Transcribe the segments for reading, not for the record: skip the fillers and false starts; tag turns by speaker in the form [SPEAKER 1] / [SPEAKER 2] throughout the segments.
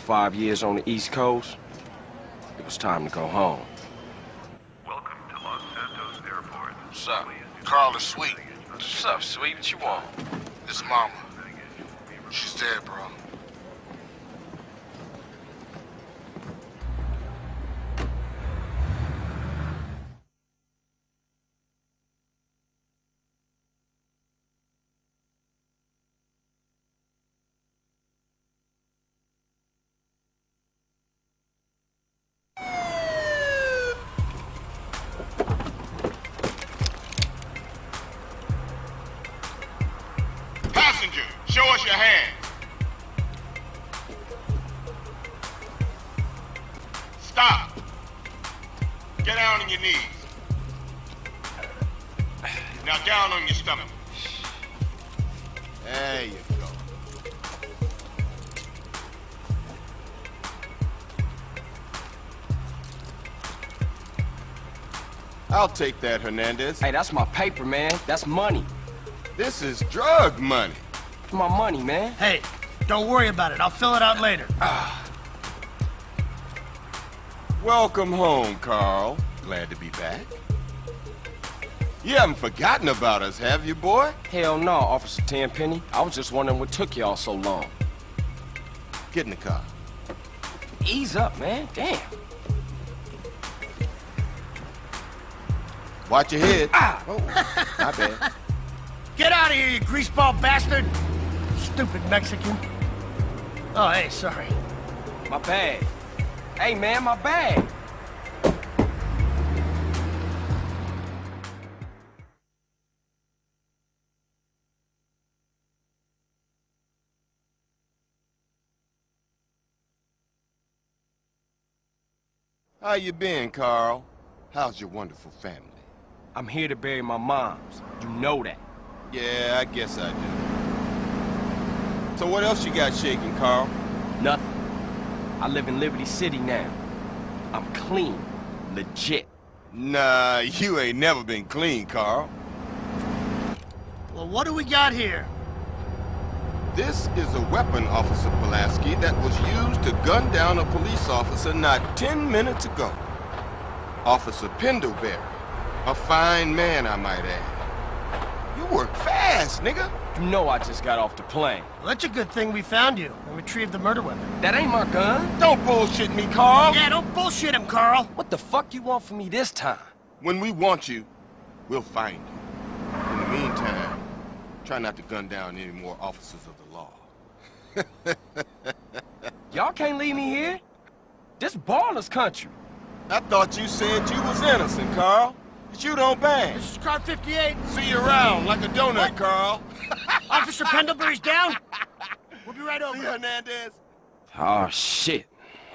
[SPEAKER 1] 5 years on the East Coast, it was time to go home.
[SPEAKER 2] Welcome to Los Santos Airport.
[SPEAKER 1] What's up?
[SPEAKER 3] Carl is sweet.
[SPEAKER 1] What's up, sweet? What you want?
[SPEAKER 3] This mama. She's dead, bro. Passenger, show us your hands. Stop. Get down on your knees. Now down on your stomach. There you go. I'll take that, Hernandez.
[SPEAKER 1] Hey, that's my paper, man. That's money.
[SPEAKER 3] This is drug money.
[SPEAKER 1] It's my money, man.
[SPEAKER 4] Hey, don't worry about it. I'll fill it out later.
[SPEAKER 3] Welcome home, Carl. Glad to be back. You haven't forgotten about us, have you, boy?
[SPEAKER 1] Hell no, Officer Tenpenny. I was just wondering what took y'all so long.
[SPEAKER 3] Get in the car.
[SPEAKER 1] Ease up, man. Damn.
[SPEAKER 3] Watch your head.
[SPEAKER 1] Ah!
[SPEAKER 3] Oh, my bad.
[SPEAKER 4] Get out of here, you greaseball bastard! Stupid Mexican. Oh, hey, sorry.
[SPEAKER 1] My bag. Hey, man, my bag.
[SPEAKER 3] How you been, Carl? How's your wonderful family?
[SPEAKER 1] I'm here to bury my moms. You know that.
[SPEAKER 3] Yeah, I guess I do. So what else you got shaking, Carl?
[SPEAKER 1] Nothing. I live in Liberty City now. I'm clean. Legit.
[SPEAKER 3] Nah, you ain't never been clean, Carl.
[SPEAKER 4] Well, what do we got here?
[SPEAKER 3] This is a weapon, Officer Pulaski, that was used to gun down a police officer not 10 minutes ago. Officer Pendleberry. A fine man, I might add. You work fast, nigga.
[SPEAKER 1] You know I just got off the plane.
[SPEAKER 4] Well, that's a good thing we found you and retrieved the murder weapon.
[SPEAKER 1] That ain't my gun.
[SPEAKER 3] Don't bullshit me, Carl.
[SPEAKER 4] Yeah, don't bullshit him, Carl.
[SPEAKER 1] What the fuck you want from me this time?
[SPEAKER 3] When we want you, we'll find you. In the meantime, try not to gun down any more officers of the law.
[SPEAKER 1] Y'all can't leave me here. This baller's country.
[SPEAKER 3] I thought you said you was innocent, Carl. But you don't bang.
[SPEAKER 4] This is car 58.
[SPEAKER 3] See you around like a donut,
[SPEAKER 4] What?
[SPEAKER 3] Carl.
[SPEAKER 4] Officer Pendlebury's down. We'll be right over.
[SPEAKER 3] See, Hernandez?
[SPEAKER 1] Oh, shit.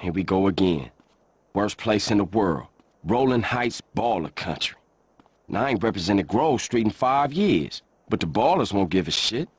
[SPEAKER 1] Here we go again. Worst place in the world. Rolling Heights baller country. Now, I ain't represented Grove Street in 5 years, but the ballers won't give a shit.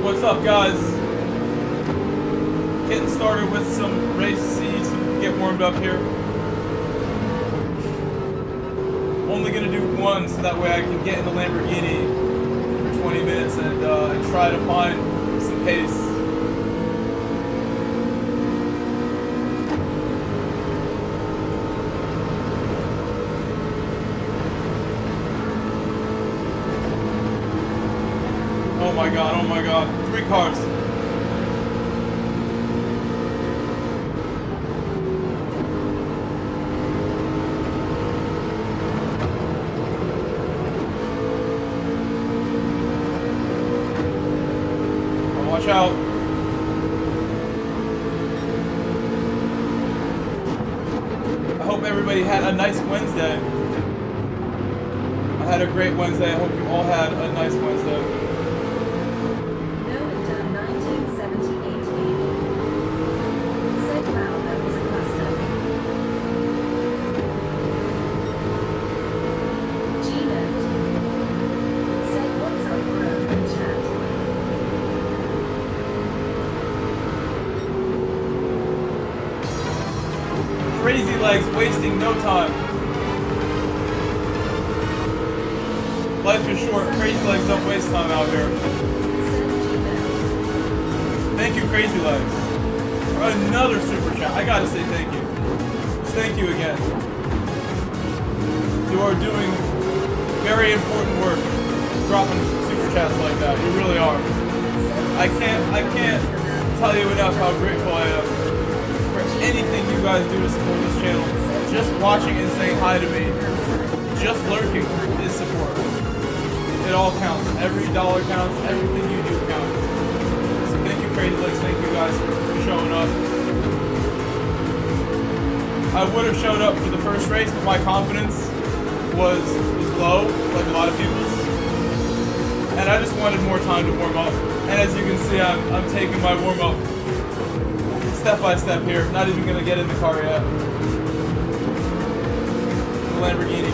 [SPEAKER 5] What's up, guys? Getting started with some race C to get warmed up here. Only gonna do one so that way I can get in the Lamborghini for 20 minutes and try to find some pace. Oh my god, 3 cars. Watch out. I hope everybody had a nice Wednesday. I had a great Wednesday. I hope you all had a nice Wednesday. Crazy legs wasting no time. Life is short. Crazy legs don't waste time out here. Thank you, Crazy Legs, for another super chat. I gotta say thank you. Thank you again. You are doing very important work, dropping super chats like that. You really are. I can't tell you enough how grateful I am for anything you guys do to support this channel. Just watching and saying hi to me, just lurking is support. It all counts. Every dollar counts. Everything you do counts. So thank you, Crazy Legs. Thank you guys for showing up. I would have showed up for the first race, but my confidence was low, like a lot of people's. And I just wanted more time to warm up. And as you can see, I'm taking my warm up step by step here. Not even gonna get in the car yet. The Lamborghini.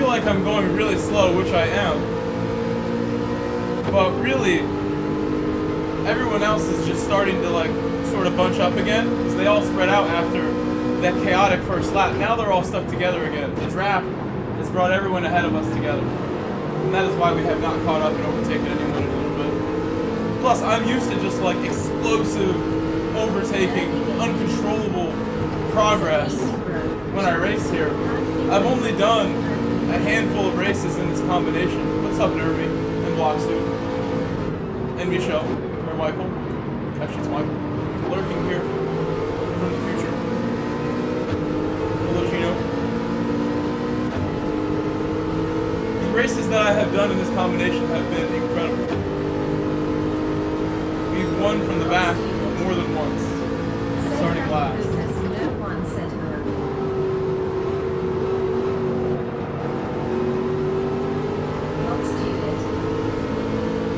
[SPEAKER 5] Like I'm going really slow, which I am, but really everyone else is just starting to like sort of bunch up again because they all spread out after that chaotic first lap. Now they're all stuck together again. The draft has brought everyone ahead of us together, and that is why we have not caught up and overtaken anyone in a little bit. Plus I'm used to just like explosive overtaking, uncontrollable progress when I race here. I've only done a handful of races in this combination. What's up, Derby and Block Suit? And Michelle, or Michael. Actually, it's Michael. Lurking here from the future. Hello, Gino. The races that I have done in this combination have been incredible. one from the back more than once, starting last.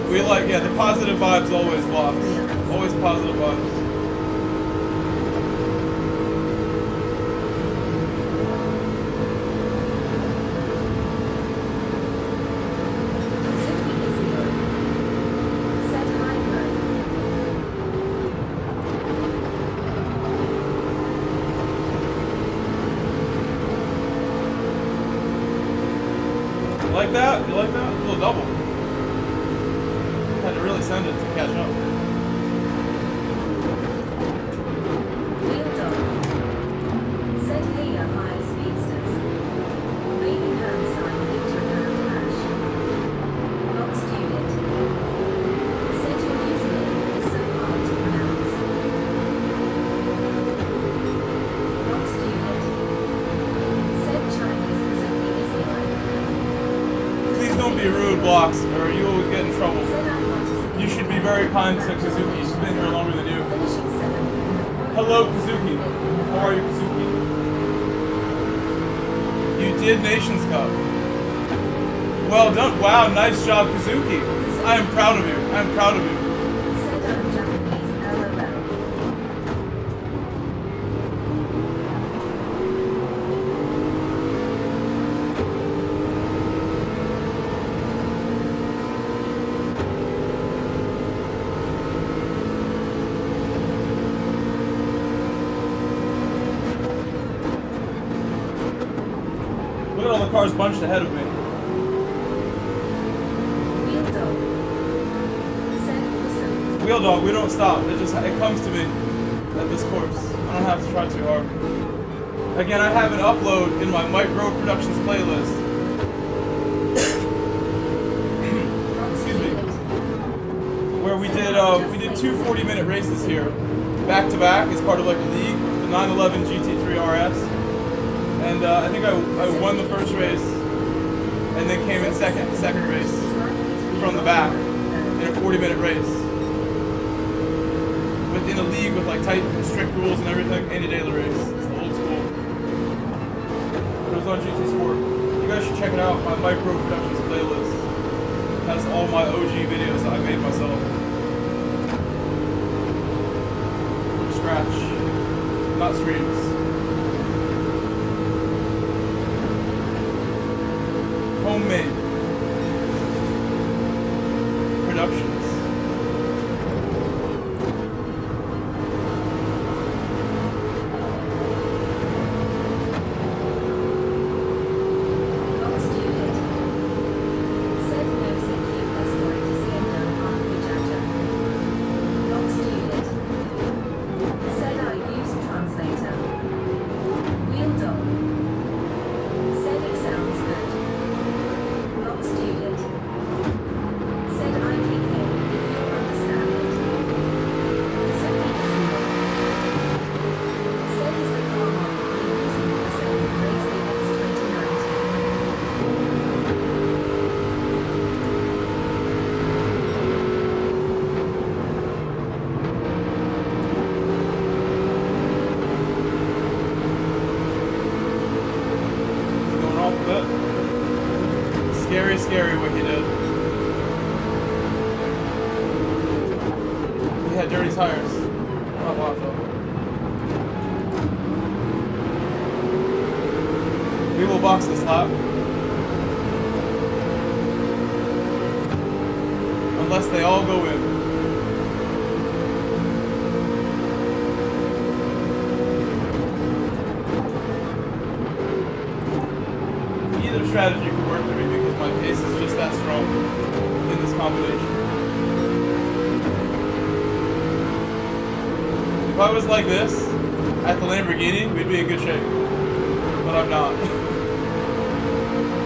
[SPEAKER 5] We like, yeah, the positive vibes always blocks. Always positive vibes. You like that? You like that? A little double. Had to really send it to catch up. Please don't be rude, Blocks, or you will get in trouble. You should be very kind to Kazuki. She's been here longer than you. Hello, Kazuki. How are you, Kazuki? You did Nations Cup. Well done. Wow, nice job, Kazuki. I am proud of you. I am proud of you. Look at all the cars bunched ahead of me. Wheel dog, we don't stop. It comes to me at this course. I don't have to try too hard. Again, I have an upload in my Micro Productions playlist. Excuse me. Where we did 2 40-minute races here, back to back, as part of like a league, the 911 GT3 RS. And I think I won the first race, and then came in second race from the back in a 40-minute race. In a league with like tight, strict rules and everything. Andy Daly race. It's the old school. It was on GT Sport. You guys should check it out. My Micro Productions playlist has all my OG videos that I made myself from scratch, not streams. Homemade productions. Scary what he did. He had dirty tires. Not a lot though. We will box this lap. Unless they all go in. Either strategy could work for me because my pace is just that strong in this combination. If I was like this at the Lamborghini, we'd be in good shape. But I'm not.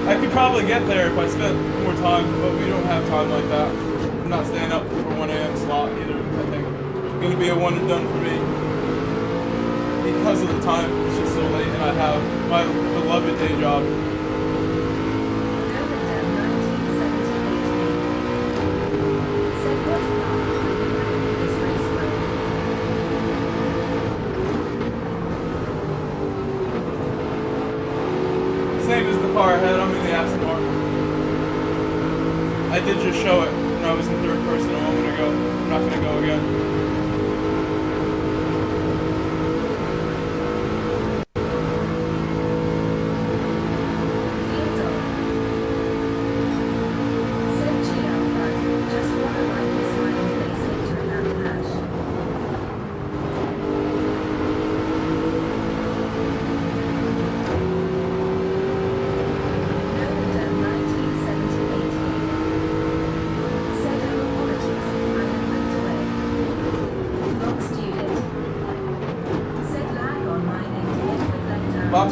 [SPEAKER 5] I could probably get there if I spent more time, but we don't have time like that. I'm not staying up for 1 a.m. slot either, I think. It's going to be a one and done for me. Because of the time, it's just so late, and I have my beloved day job. car ahead, I'm in the Aston Martin. I did just show it when I was in third person a moment ago. I'm not going to go again.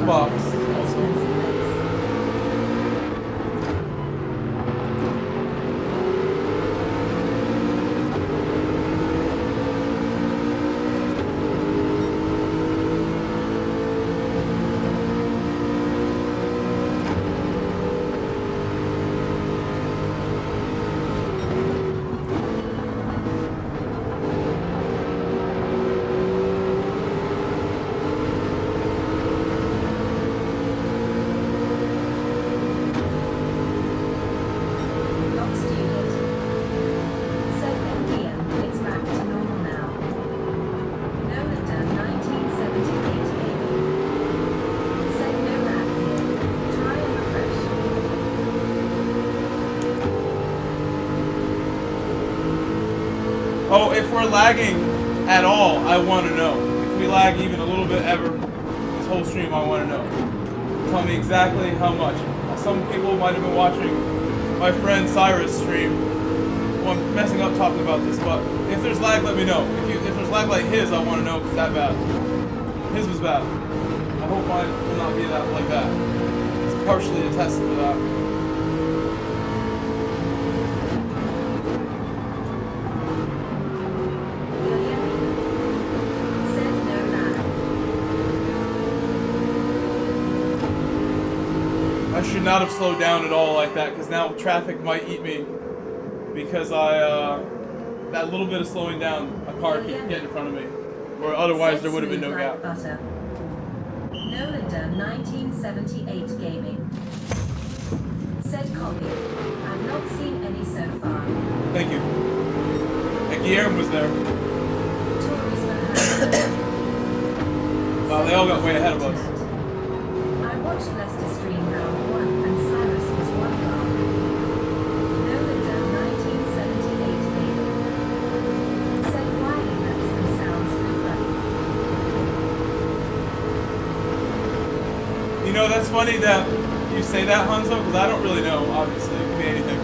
[SPEAKER 5] Box. Oh, if we're lagging at all, I want to know. If we lag even a little bit ever, this whole stream, I want to know. Tell me exactly how much. Some people might have been watching my friend Cyrus stream. Well, I'm messing up talking about this, but if there's lag, let me know. If there's lag like his, I want to know if it's that bad. His was bad. I hope mine will not be that like that. It's partially a test for that. I should not have slowed down at all like that, because now traffic might eat me. Because that little bit of slowing down, a car could get in front of me. Or otherwise there would have been no gap.
[SPEAKER 6] Nolander 1978 Gaming. Said copy. I've not seen any so far.
[SPEAKER 5] Thank you. And Guillermo was there. Wow, they all got way ahead of us.
[SPEAKER 6] I watched Leicester stream round 1 and Cyrus was 1 bar. Nolander 1978 Gaming. Said Wiley makes them sounds good.
[SPEAKER 5] You know, that's funny that you say that, Hanzo, because I don't really know, obviously. It could be anything.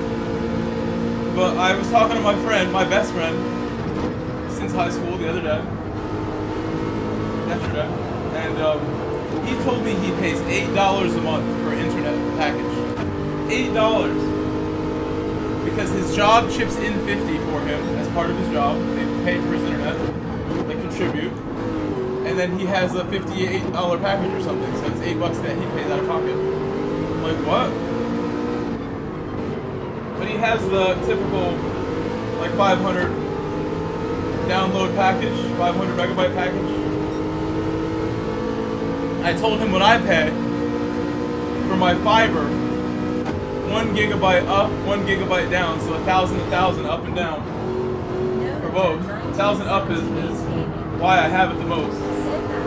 [SPEAKER 5] But I was talking to my friend, my best friend, since high school the other day. Yesterday. And he told me he pays $8 a month for an internet package. $8. Because his job chips in $50 for him as part of his job. They pay for his internet. They contribute. And then he has a $58 package or something, so it's $8 that he pays out of pocket. I'm like, what? But he has the typical, like 500 download package, 500 megabyte package. I told him what I pay for my fiber, 1 gigabyte up, 1 gigabyte down, so 1,000 up and down for both. 1,000 up is why I have it the most.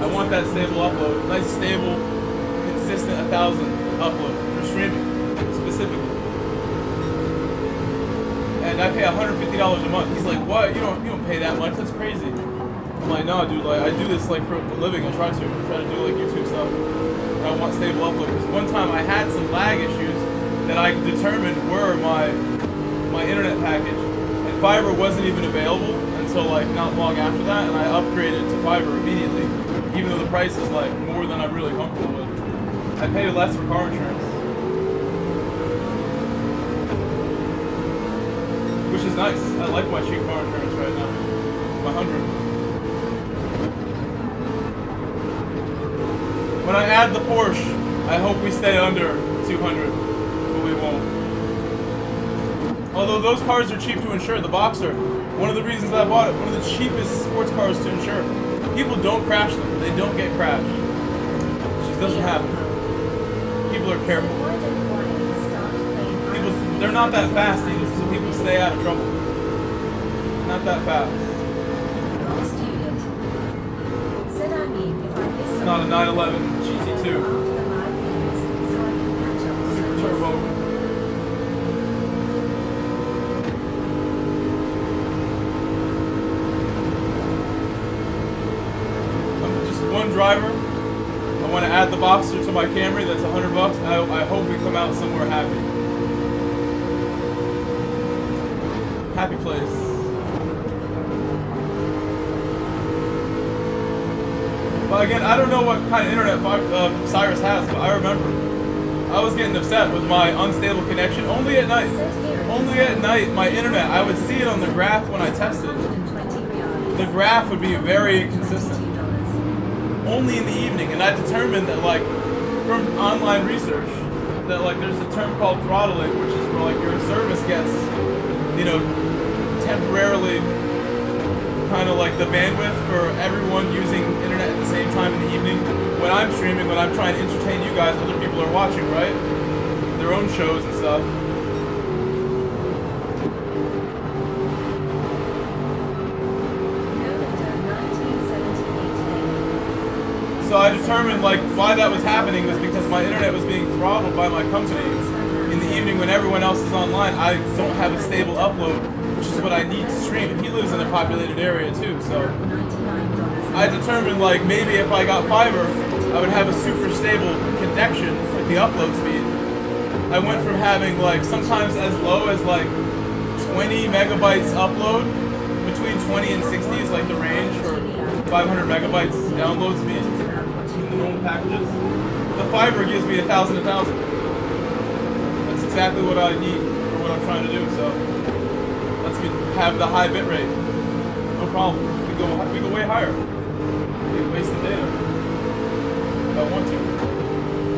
[SPEAKER 5] I want that stable upload. Nice, stable, consistent 1,000 upload for streaming, specifically. And I pay $150 a month. He's like, what? You don't pay that much? That's crazy. I'm like, no, dude. Like, I do this like for a living. I try to do like YouTube stuff. And I want stable upload. Because one time I had some lag issues that I determined were my internet package, and fiber wasn't even available until like not long after that, and I upgraded to fiber immediately. Even though the price is like more than I'm really comfortable with. I pay less for car insurance. Which is nice. I like my cheap car insurance right now. My 100. When I add the Porsche, I hope we stay under 200, but we won't. Although those cars are cheap to insure. The Boxer, one of the reasons I bought it, one of the cheapest sports cars to insure. People don't crash them. They don't get crashed. It just doesn't happen. People are careful. they're not that fast either, so people stay out of trouble. Not that fast.
[SPEAKER 6] Wrong student. Said I mean if I miss
[SPEAKER 5] It's not a 911 GT2
[SPEAKER 6] after the 5 minutes, so I can catch up with
[SPEAKER 5] Super
[SPEAKER 6] service.
[SPEAKER 5] Turbo. I'm just one driver. I want to add the Boxster to my Camry. That's $100. I hope we come out somewhere happy. Happy place. But again, I don't know what kind of internet Cyrus has, but I remember I was getting upset with my unstable connection only at night. Only at night, my internet, I would see it on the graph when I tested. The graph would be very consistent. Only in the evening, and I determined that, like, from online research, that, like, there's a term called throttling, which is where, like, your service gets, you know, temporarily kind of like the bandwidth for everyone using internet at the same time in the evening. When I'm streaming, when I'm trying to entertain you guys, other people are watching, right? Their own shows and stuff. So I determined, like, why that was happening was because my internet was being throttled by my company. In the evening when everyone else is online, I don't have a stable upload, which is what I need to stream. And he lives in a populated area too, so I determined, like, maybe if I got fiber, I would have a super stable connection with the upload speed. I went from having, like, sometimes as low as, like, 20 megabytes upload, between 20 and 60 is, like, the range for 500 megabytes download speed in the normal packages. The fiber gives me 1,000. That's exactly what I need for what I'm trying to do, so lets me have the high bit rate. No problem. We go way higher. We waste the data. If I want to.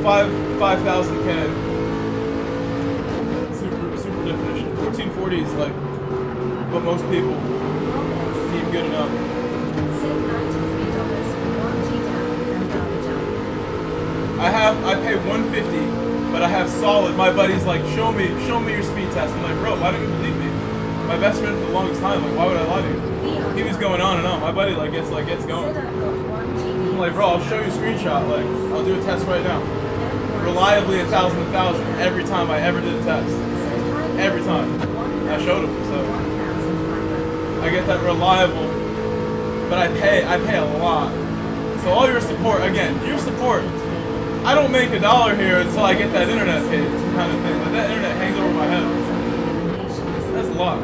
[SPEAKER 5] 5,000 K. Super definition. 1440 is like what most people deem good enough. I pay 150, but I have solid. My buddy's like, show me your speed test. I'm like, bro, why don't you believe me? My best friend for the longest time, like, why would I lie to you? He was going on and on. My buddy like gets going. I'm like, bro, I'll show you a screenshot. Like, I'll do a test right now. Reliably 1,000 every time I ever did a test. Every time. I showed him, so I get that reliable. But I pay a lot. So all your support, again, your support. I don't make $1 here until I get that internet paid, kind of thing. Like, that internet hangs over my head. That's a lot.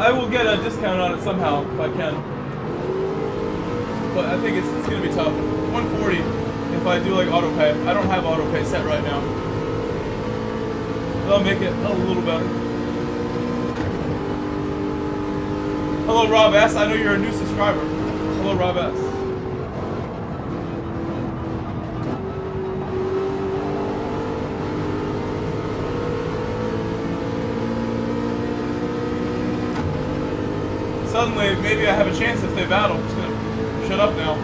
[SPEAKER 5] I will get a discount on it somehow if I can, but I think it's gonna be tough. 140 if I do like auto pay. I don't have auto pay set right now. That'll make it a little better. Hello Rob S. I know you're a new subscriber. Hello Rob S. Suddenly, maybe I have a chance if they battle. I'm just gonna shut up now.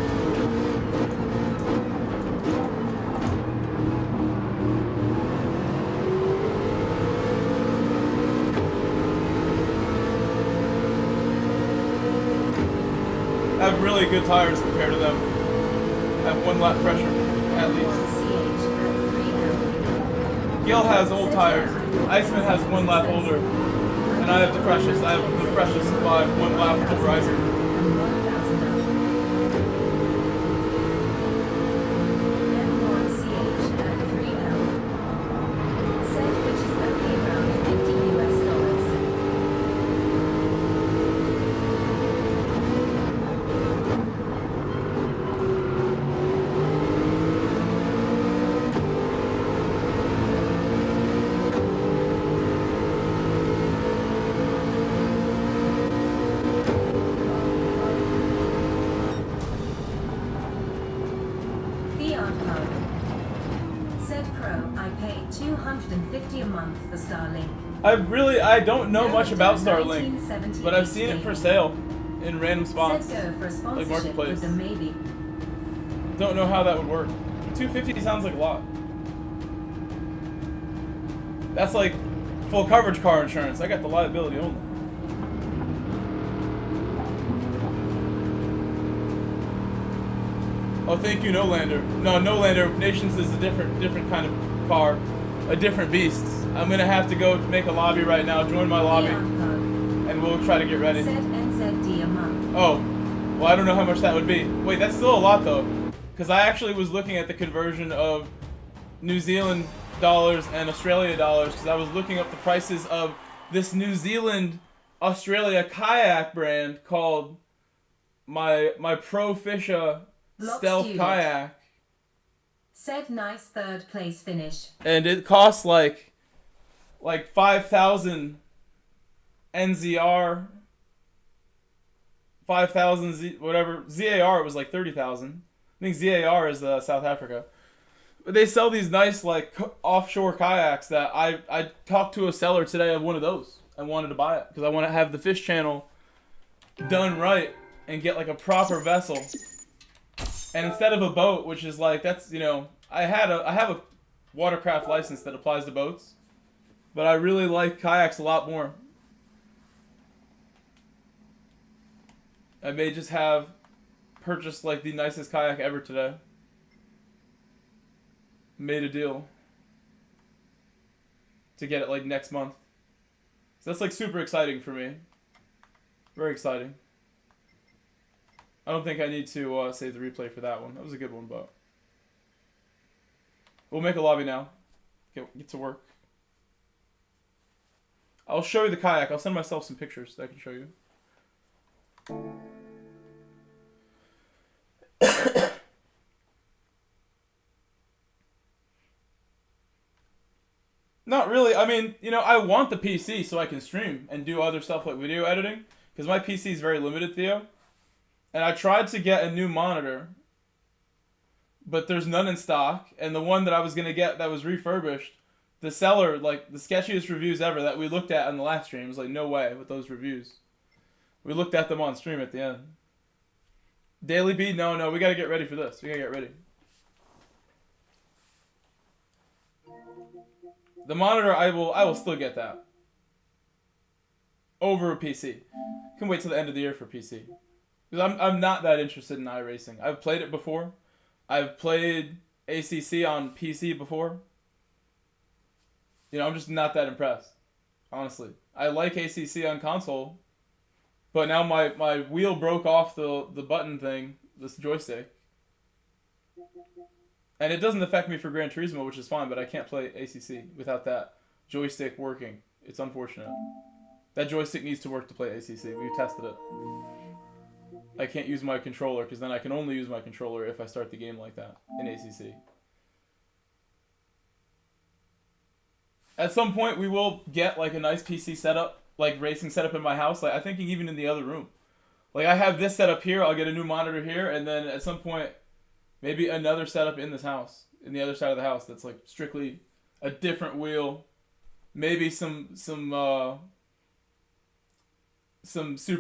[SPEAKER 5] I have really good tires compared to them. I have 1 lap pressure, at least. Gil has old tires. Iceman has 1 lap older. And I have the freshest. I have the freshest by 1 lap over Iceman.
[SPEAKER 6] plug. Said Pro, I pay $250 a month for Starlink.
[SPEAKER 5] I don't know much about Starlink,
[SPEAKER 6] 1978
[SPEAKER 5] but I've seen it for sale in random spots,
[SPEAKER 6] Said go for a
[SPEAKER 5] like
[SPEAKER 6] sponsorship
[SPEAKER 5] Marketplace.
[SPEAKER 6] with them maybe.
[SPEAKER 5] Don't know how that would work. 250 sounds like a lot. That's like full coverage car insurance. I got the liability only. Oh, thank you, Nolander. No, Nolander. Nations is a different kind of car, a different beast. I'm gonna have to go make a lobby right now. Join my lobby, and we'll try to get ready.
[SPEAKER 6] Said NZD a month.
[SPEAKER 5] Oh, well, I don't know how much that would be. Wait, that's still a lot though, because I actually was looking at the conversion of New Zealand dollars and Australia dollars, because I was looking up the prices of this New Zealand Australia kayak brand called my Pro Fisher
[SPEAKER 6] Block
[SPEAKER 5] Stealth
[SPEAKER 6] student.
[SPEAKER 5] Kayak,
[SPEAKER 6] Said nice third place finish.
[SPEAKER 5] and it costs like 5,000 NZR, 5,000 Z, whatever ZAR. It was like 30,000. I think ZAR is South Africa. But they sell these nice like offshore kayaks that I talked to a seller today of one of those. I wanted to buy it because I want to have the fish channel done right and get like a proper vessel. And instead of a boat, which is like, that's, you know, I have a watercraft license that applies to boats, but I really like kayaks a lot more. I may just have purchased like the nicest kayak ever today. Made a deal to get it like next month. So that's like super exciting for me. Very exciting. I don't think I need to save the replay for that one. That was a good one, but we'll make a lobby now. Get to work. I'll show you the kayak. I'll send myself some pictures that I can show you. Not really. I mean, you know, I want the PC so I can stream and do other stuff like video editing, because my PC is very limited, Theo. And I tried to get a new monitor, but there's none in stock. And the one that I was going to get that was refurbished, the seller, like, the sketchiest reviews ever that we looked at on the last stream, was like, no way with those reviews. We looked at them on stream at the end. Daily B, no, we got to get ready for this. We got to get ready. The monitor, I will still get that. Over a PC. Can wait till the end of the year for PC. Because I'm not that interested in iRacing. I've played it before. I've played ACC on PC before. You know, I'm just not that impressed. Honestly. I like ACC on console. But now my wheel broke off the button thing. This joystick. And it doesn't affect me for Gran Turismo, which is fine, but I can't play ACC without that joystick working. It's unfortunate. That joystick needs to work to play ACC. We've tested it. I can't use my controller, because then I can only use my controller if I start the game like that in ACC. At some point, we will get like a nice PC setup, like racing setup in my house. Like, I'm thinking even in the other room. Like, I have this setup here, I'll get a new monitor here, and then at some point, maybe another setup in this house, in the other side of the house, that's like strictly a different wheel. Maybe some Super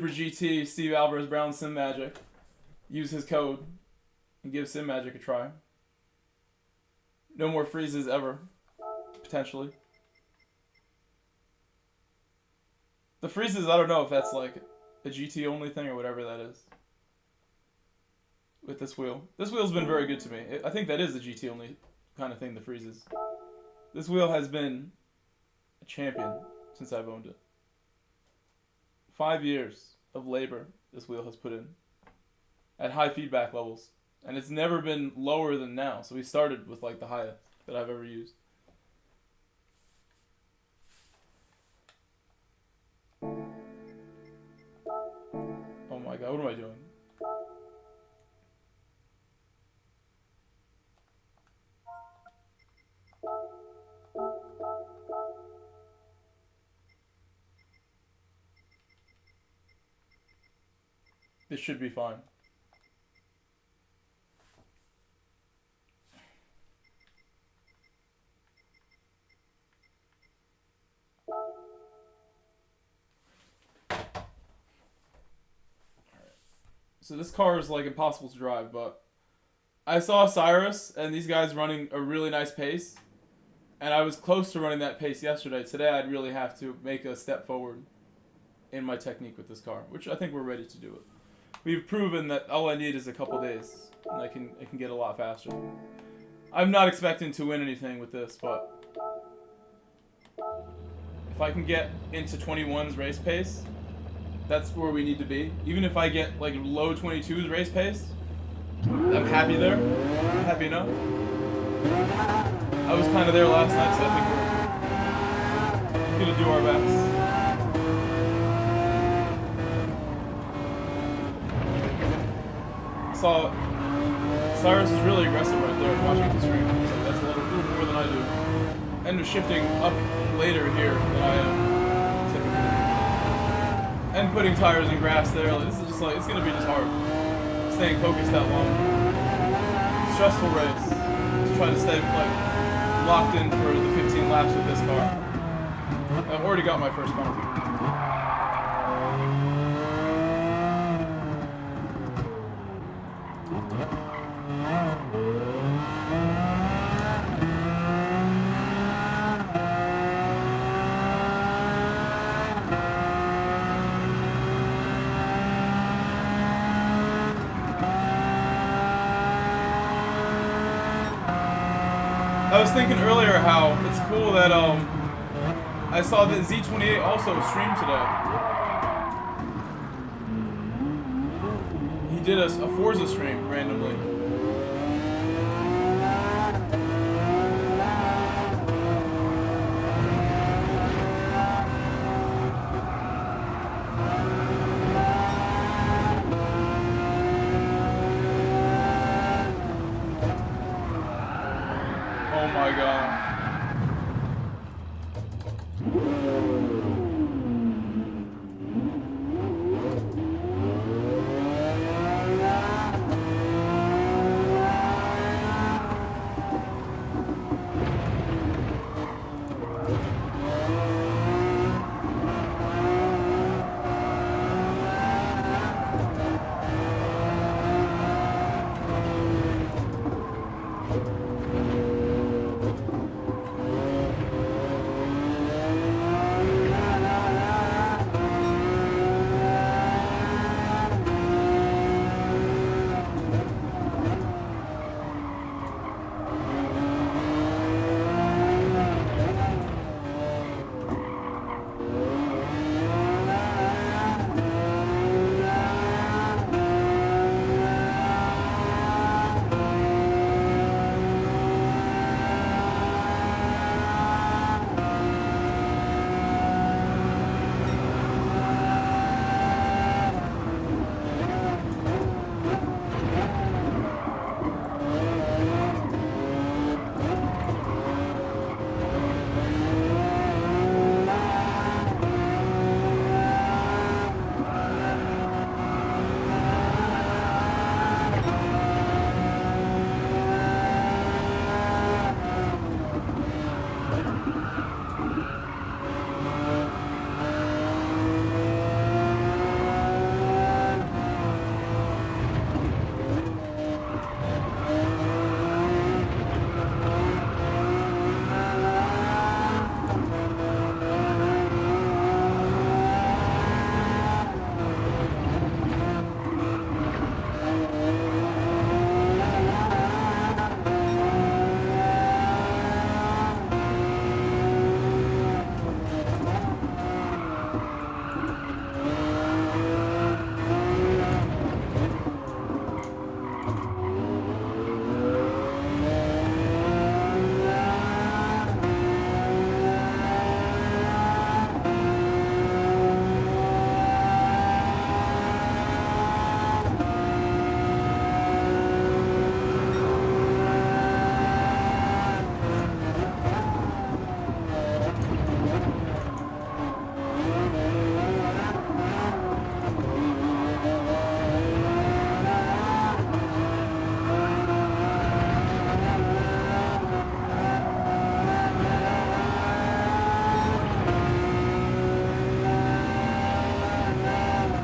[SPEAKER 5] GT Steve Alvarez Brown Sim Magic. Use his code and give Sim Magic a try. No more freezes ever, potentially. The freezes, I don't know if that's like a GT only thing or whatever that is. With this wheel. This wheel's been very good to me. I think that is the GT only kind of thing, the freezes. This wheel has been a champion since I've owned it. 5 years of labor this wheel has put in. At high feedback levels. And it's never been lower than now. So we started with like the highest that I've ever used. Oh my god, what am I doing? This should be fine. So this car is like impossible to drive, but I saw Cyrus and these guys running a really nice pace, and I was close to running that pace yesterday. Today I'd really have to make a step forward in my technique with this car, which I think we're ready to do it. We've proven that all I need is a couple days, and I can get a lot faster. I'm not expecting to win anything with this, but if I can get into 21's race pace, that's where we need to be. Even if I get like low 22's race pace, I'm happy there. I'm happy enough. I was kind of there last night, so I think we're gonna do our best. Saw Cyrus is really aggressive right there watching the stream. So that's a little more than I do. And was shifting up later here than I am typically. And putting tires in grass there. Like, this is just like, it's gonna be just hard. Staying focused that long. Stressful race. Just trying to stay like locked in for the 15 laps with this car. I've already got my first penalty. I was thinking earlier how it's cool that I saw that Z28 also streamed today. He did a Forza stream randomly. Oh my god.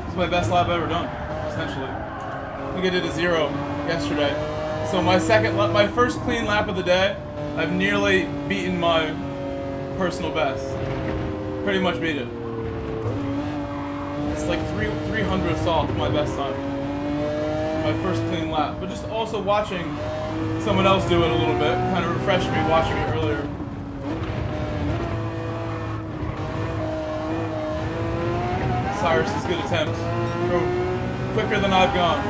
[SPEAKER 5] It's my best lap I've ever done, essentially. get it a 0 yesterday. So my first clean lap of the day, I've nearly beaten my personal best. Pretty much beat it. It's like 300ths off my best time. My first clean lap. But just also watching someone else do it a little bit kind of refreshed me watching it earlier. Cyrus's good attempts. Drove quicker than I've gone,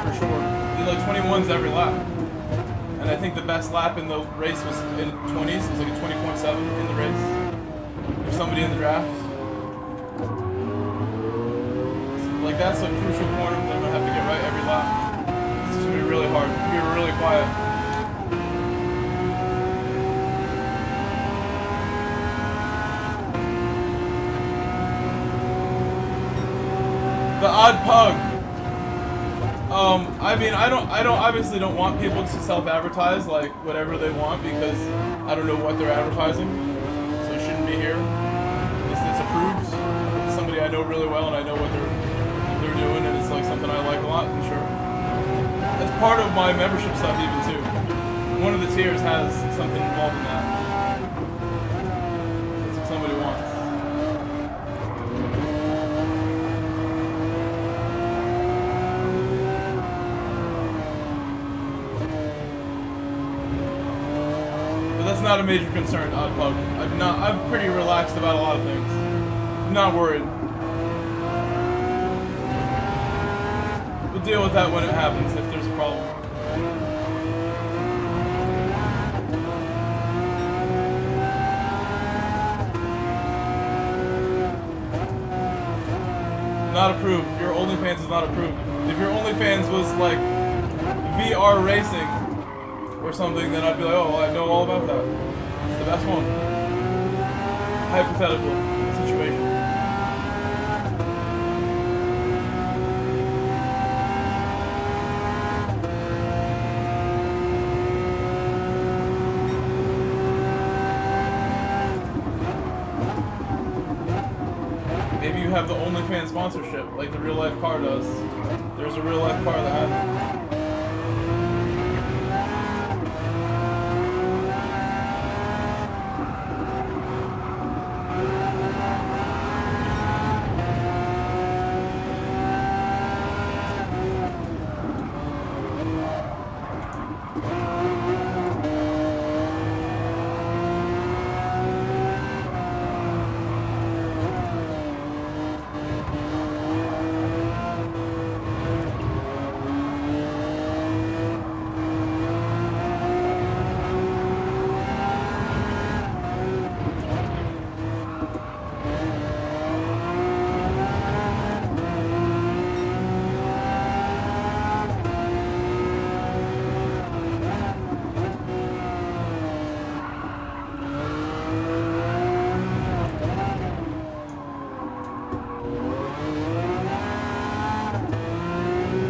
[SPEAKER 5] for sure. Did like 21s every lap. And I think the best lap in the race was in 20s. It was like a 20.7 in the race. There's somebody in the draft. Like that's a crucial corner that I'm gonna have to get right every lap. It's just gonna be really hard. It's gonna be really quiet. The odd pug. I mean, I obviously don't want people to self-advertise like whatever they want because I don't know what they're advertising, so it shouldn't be here. It's approved. It's somebody I know really well and I know what they're doing, and it's like something I like a lot. And sure, that's part of my membership stuff even too. One of the tiers has something involved in that. That's what somebody wants. That's not a major concern, Odd Pug. I'm pretty relaxed about a lot of things. I'm not worried. We'll deal with that when it happens, if there's a problem. Not approved. Your OnlyFans is not approved. If your OnlyFans was like VR racing, or something, then I'd be like, oh, well, I know all about that. It's the best one. Hypothetical situation. Maybe you have the OnlyFans sponsorship, like the Real Life Car does. There's a Real Life Car that has it.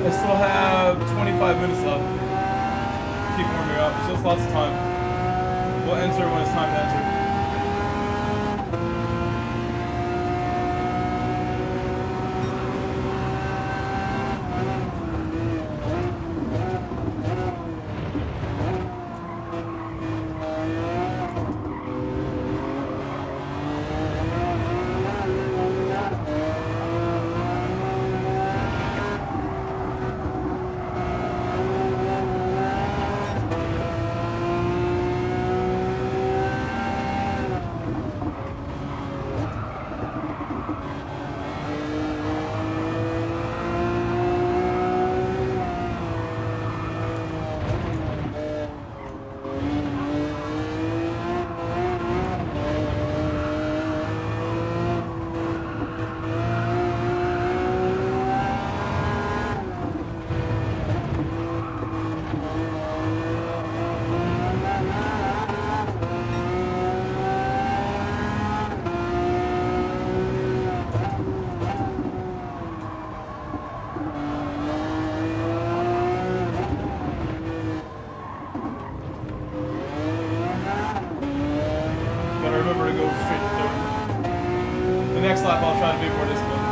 [SPEAKER 5] I still have 25 minutes left. Keep warming up, so it's lots of time. We'll enter when it's time to enter. Remember to go straight to third. The next lap I'll try to be more disciplined.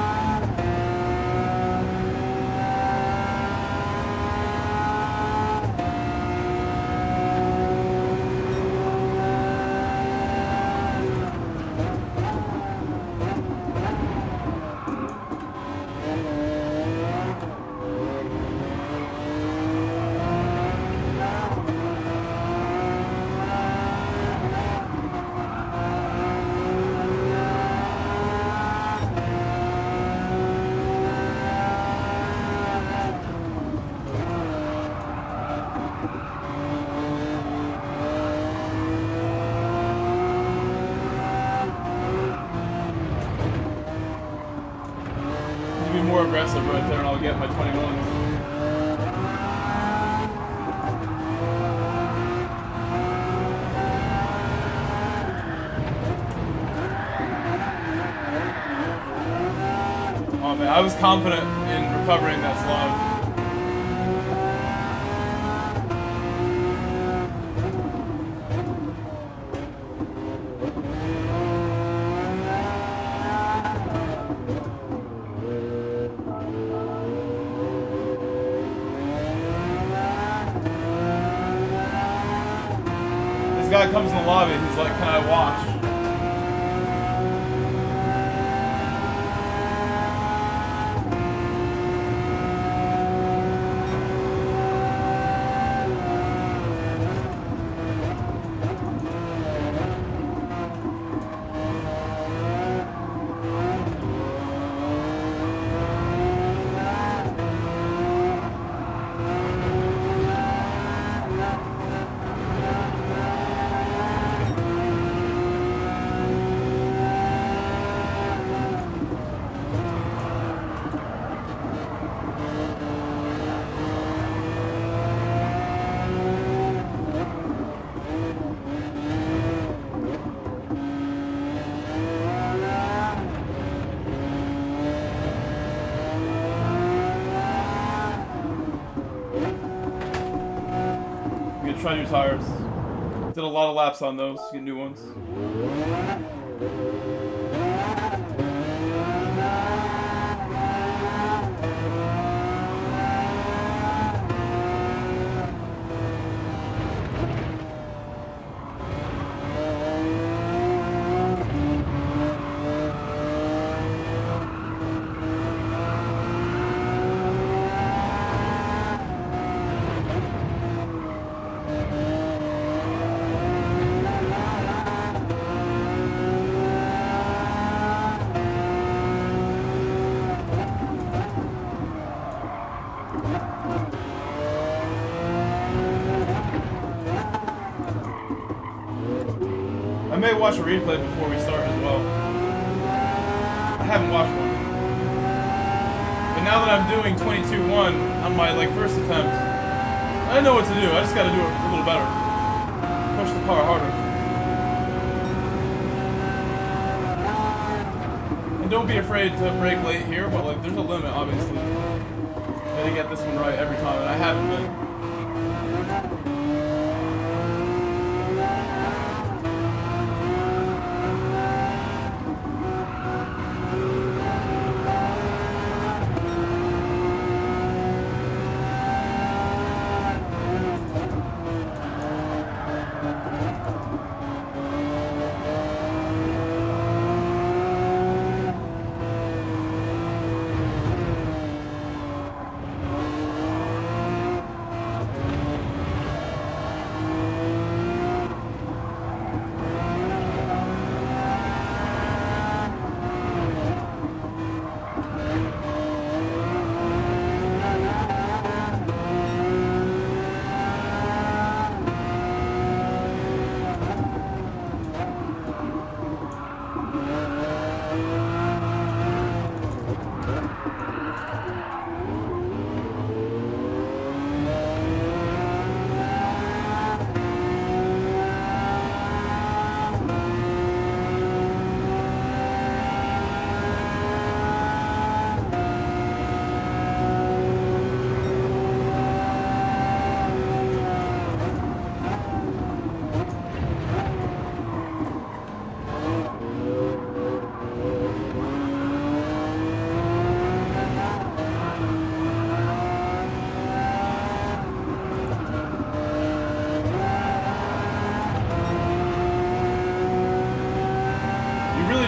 [SPEAKER 5] more aggressive right there and I'll get my 21s. Oh man, I was confident in recovering that slog. This guy comes in the lobby, he's like, can I watch? Try new tires. Did a lot of laps on those, get new ones. I may watch a replay before we start as well. I haven't watched one. But now that I'm doing 22-1 on my first attempt, I know what to do. I just gotta do it a little better. Push the car harder. And don't be afraid to brake late here, but there's a limit, obviously. I gotta get this one right every time, and I haven't been.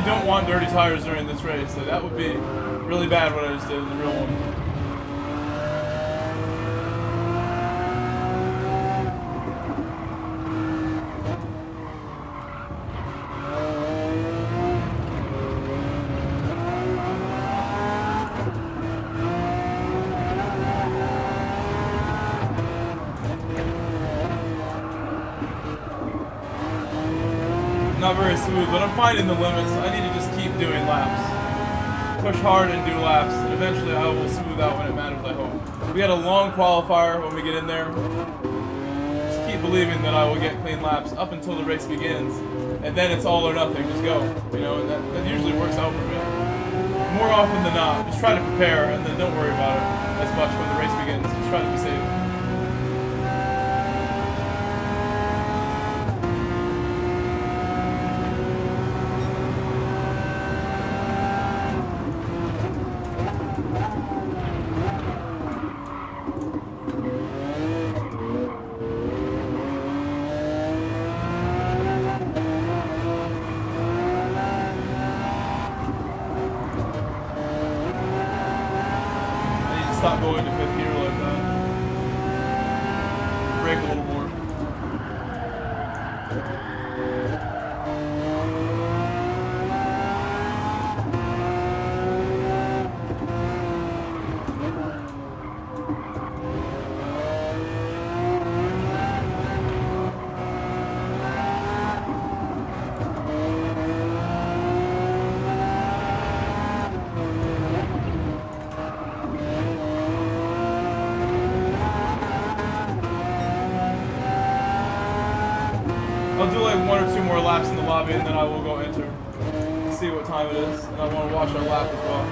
[SPEAKER 5] Don't want dirty tires during this race, so that would be really bad what I just did in the real one. Not very smooth, but I'm finding the limits. I need to just keep doing laps. push hard and do laps, and eventually I will smooth out when it matters, I hope. We had a long qualifier when we get in there. Just keep believing that I will get clean laps up until the race begins, and then it's all or nothing, just go. You know, and that usually works out for me. More often than not, just try to prepare, and then don't worry about it as much when the race begins. Just try to be safe. Stop going to fifth gear like that. Brake a little more. I'll do like 1 or 2 more laps in the lobby and then I will go enter. See what time it is, and I want to watch our lap as well.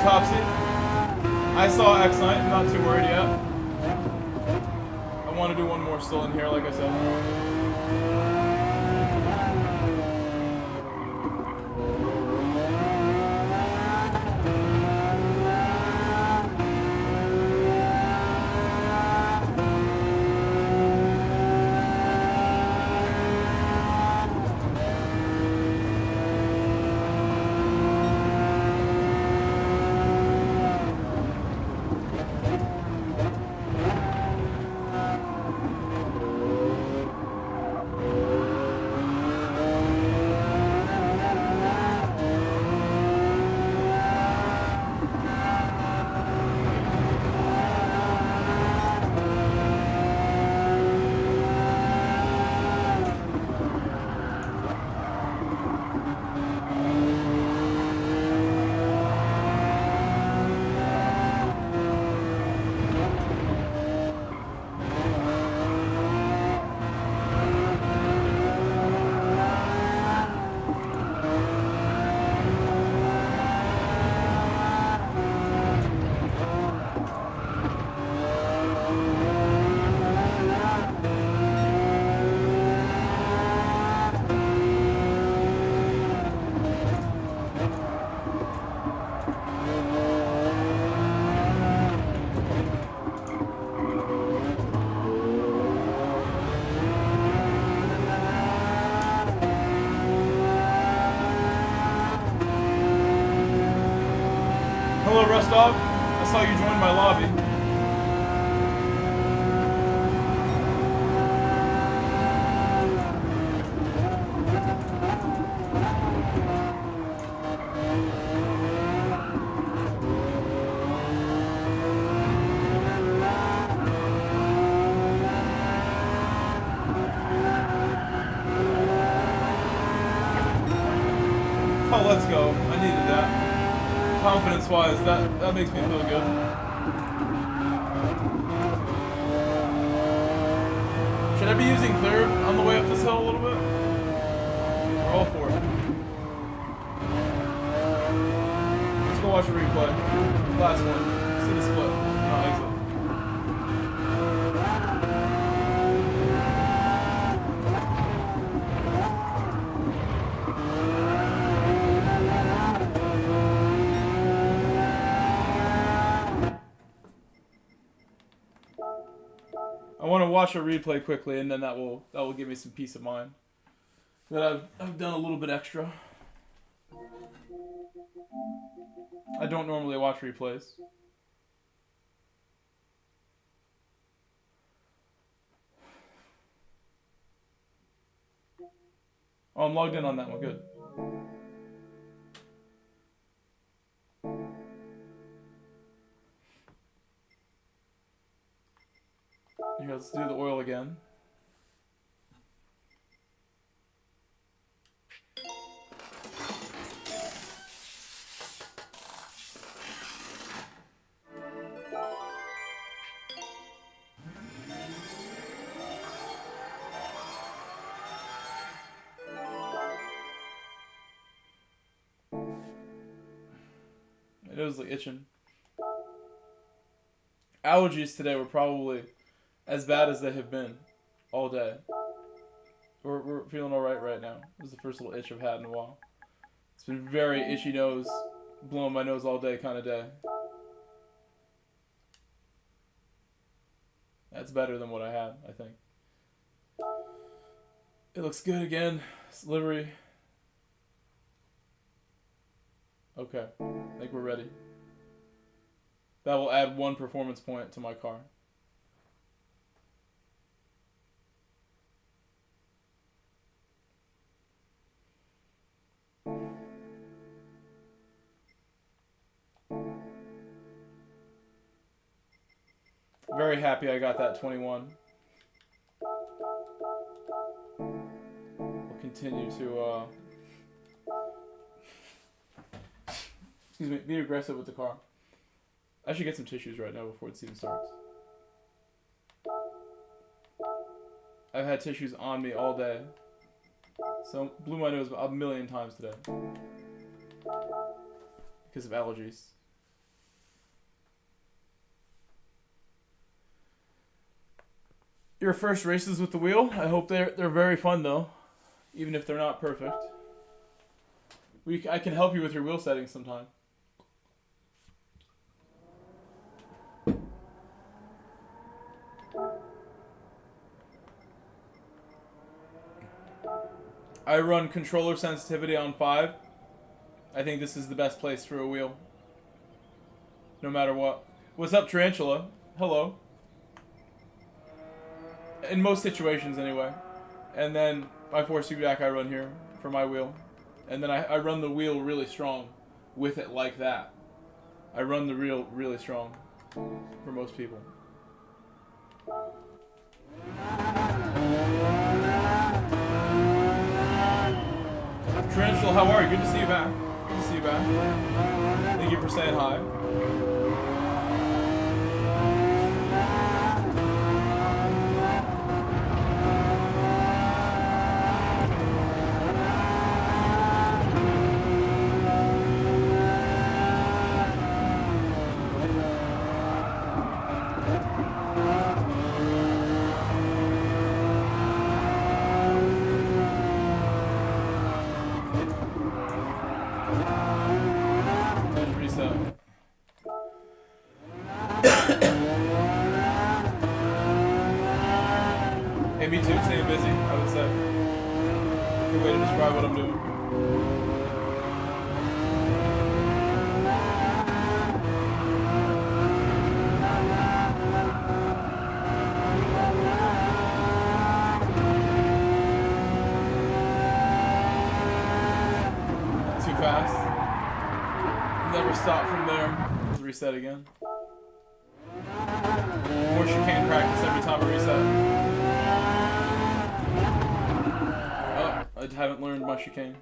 [SPEAKER 5] Topsy. I saw X-Night, I'm not too worried yet. I want to do one more still in here, like I said. Hello, Rustov. I saw you join my lobby. Oh, let's go. I needed that. confidence-wise, that makes me feel good. Should I be using third on the way up this hill a little bit? Or all for it? Let's go watch a replay. Last one. See the split. Not exit. I want to watch a replay quickly, and then that will give me some peace of mind that I've done a little bit extra. I don't normally watch replays. Oh, I'm logged in on that one. Good. Here, let's do the oil again. My nose is like itching. Allergies today were probably as bad as they have been all day. We're feeling alright right now. This is the first little itch I've had in a while. It's been very itchy nose, blowing my nose all day kind of day. That's better than what I had, I think. It looks good again. It's livery. Okay, I think we're ready. That will add 1 performance point to my car. Very happy I got that 21. We'll continue to, excuse me, be aggressive with the car. I should get some tissues right now before it even starts. I've had tissues on me all day. So, blew my nose a million times today. Because of allergies. Your first races with the wheel. I hope they're very fun though, even if they're not perfect. I can help you with your wheel settings sometime. I run controller sensitivity on 5. I think this is the best place for a wheel. No matter what. What's up, Tarantula? Hello. In most situations, anyway. And then my 4 feedback I run here for my wheel. And then I run the wheel really strong with it like that. I run the wheel really strong for most people. Tarantula, how are you? Good to see you back. Good to see you back. Thank you for saying hi. Hey, me too, staying busy, I would say. Good way to describe what I'm doing. Too fast. Never stop from there. Let's reset again. More chicane practice every time I reset. I haven't learned my chicane.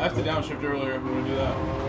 [SPEAKER 5] I have to downshift earlier if I'm gonna do that.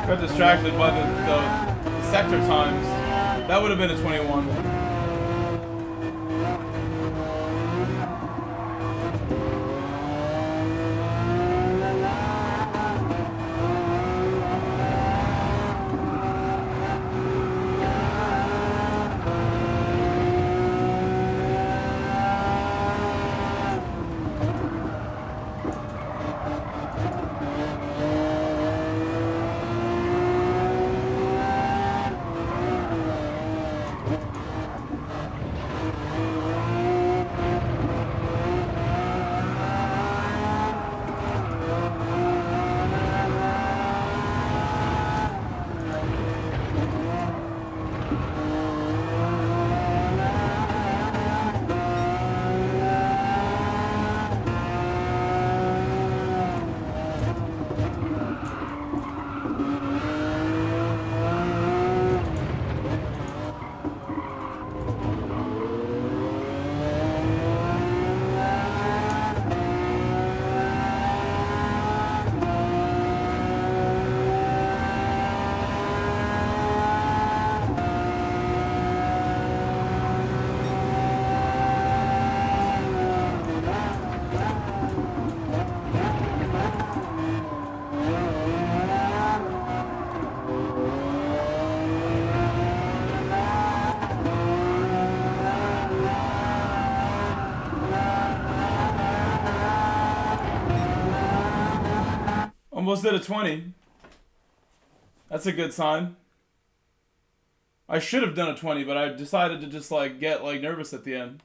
[SPEAKER 5] Got distracted by the sector times. That would have been a 21. Almost did a 20. That's a good sign. I should have done a 20, but I decided to just like get like nervous at the end.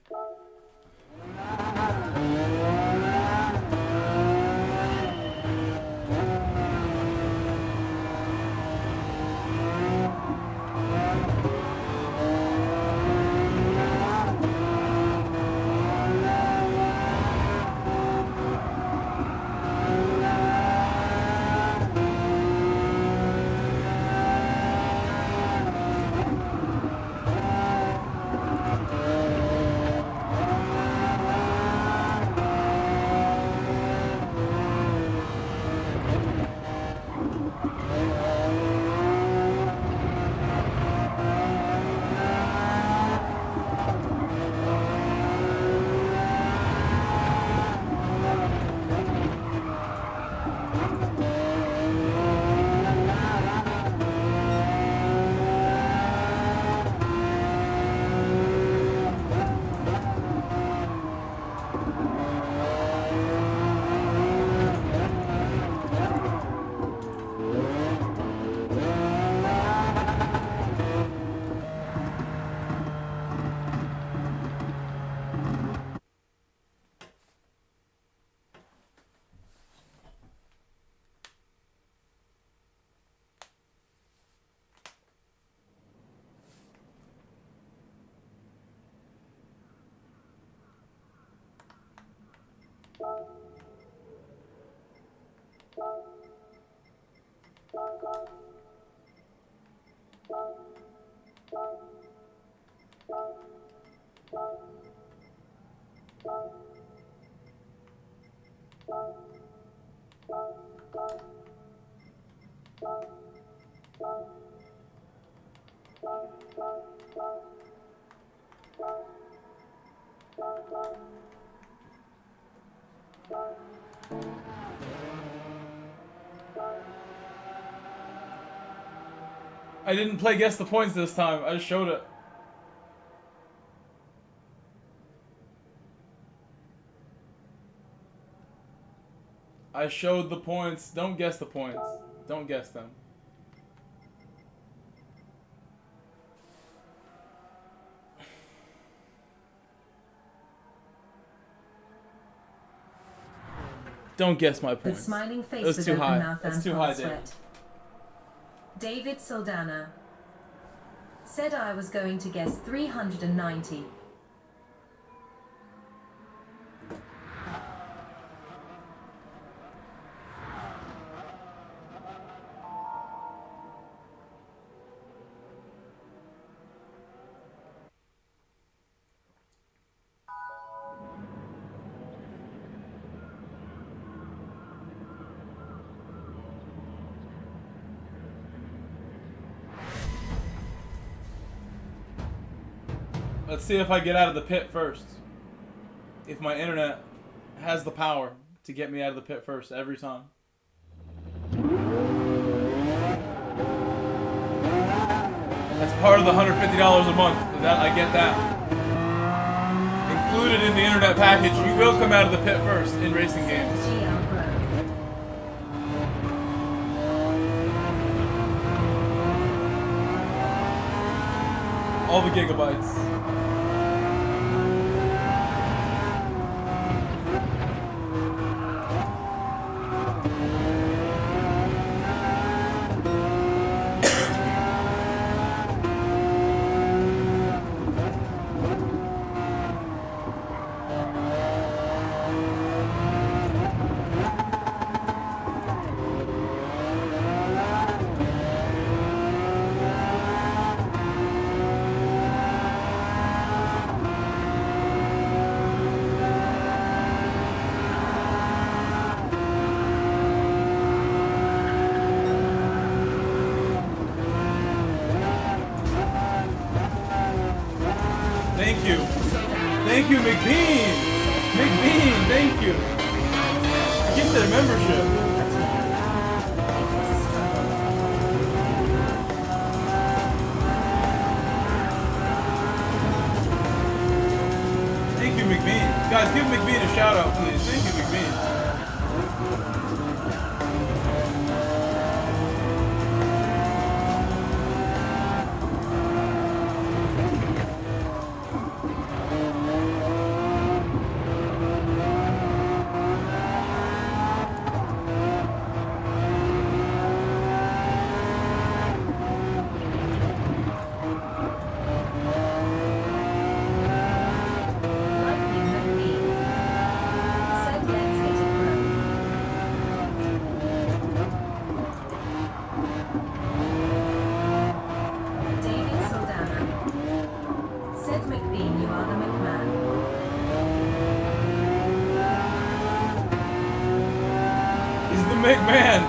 [SPEAKER 5] I didn't play guess the points this time. I just showed it. I showed the points. Don't guess the points. Don't guess them. Don't guess my points.
[SPEAKER 6] With smiling face
[SPEAKER 5] That's
[SPEAKER 6] with
[SPEAKER 5] too
[SPEAKER 6] open
[SPEAKER 5] high.
[SPEAKER 6] mouth
[SPEAKER 5] That's
[SPEAKER 6] and
[SPEAKER 5] too
[SPEAKER 6] cold
[SPEAKER 5] high, Dave.
[SPEAKER 6] sweat. David Saldana said I was going to guess 390.
[SPEAKER 5] Let's see if I get out of the pit first. If my internet has the power to get me out of the pit first every time. That's part of the $150 a month. That I get that. Included in the internet package, you will come out of the pit first in racing games.
[SPEAKER 6] GL Pro.
[SPEAKER 5] All the gigabytes. Thank you. Thank you, McBean. McBean, thank you. I gifted a membership. Thank you, McBean. Guys, give McBean a shout out, please. Thank you, McBean. McMahon.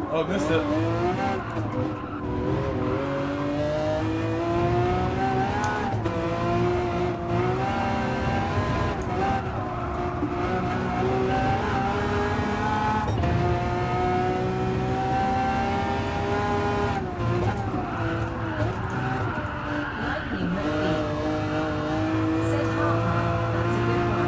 [SPEAKER 5] Oh, missed it.
[SPEAKER 6] Lightning McQueen. Said haha, that's a good one.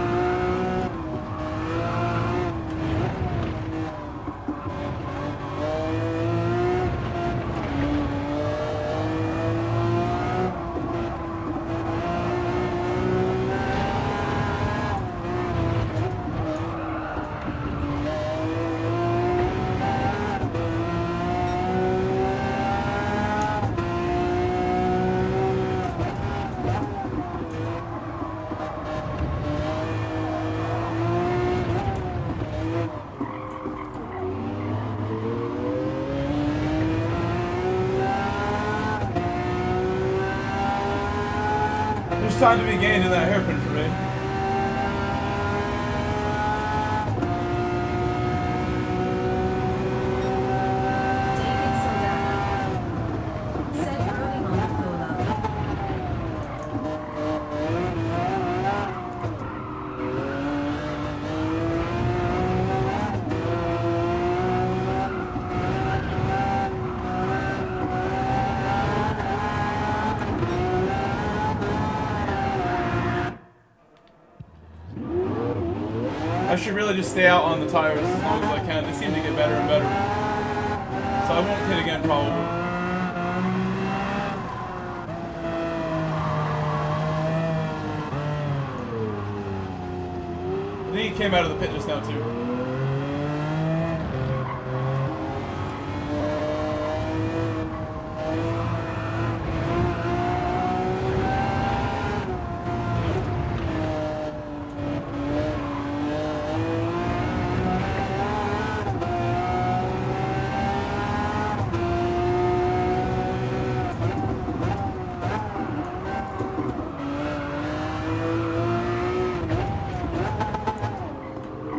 [SPEAKER 5] There's time to be gained in that hairpin for me.
[SPEAKER 6] David Soldana. Said rolling on the floor love.
[SPEAKER 5] I should really just stay out on the tires as long as I can. They seem to get better and better. So I won't hit again probably. I think he came out of the pit just now too.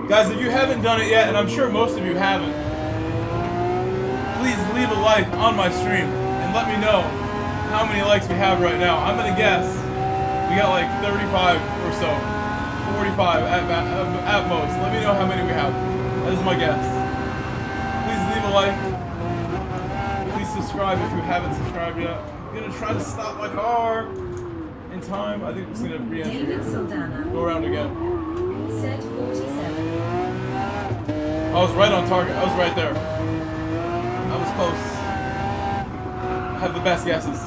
[SPEAKER 5] Guys, if you haven't done it yet, and I'm sure most of you haven't, please leave a like on my stream and let me know how many likes we have right now. I'm gonna guess we got like 35 or so, 45 at most. Let me know how many we have. That is my guess. Please leave a like. Please subscribe if you haven't subscribed yet. I'm gonna try to stop my car in time. I think I'm just gonna re-enter
[SPEAKER 6] David
[SPEAKER 5] here.
[SPEAKER 6] Soldana.
[SPEAKER 5] Go around again.
[SPEAKER 6] Said 47.
[SPEAKER 5] I was right on target. I was right there. I was close. I have the best guesses.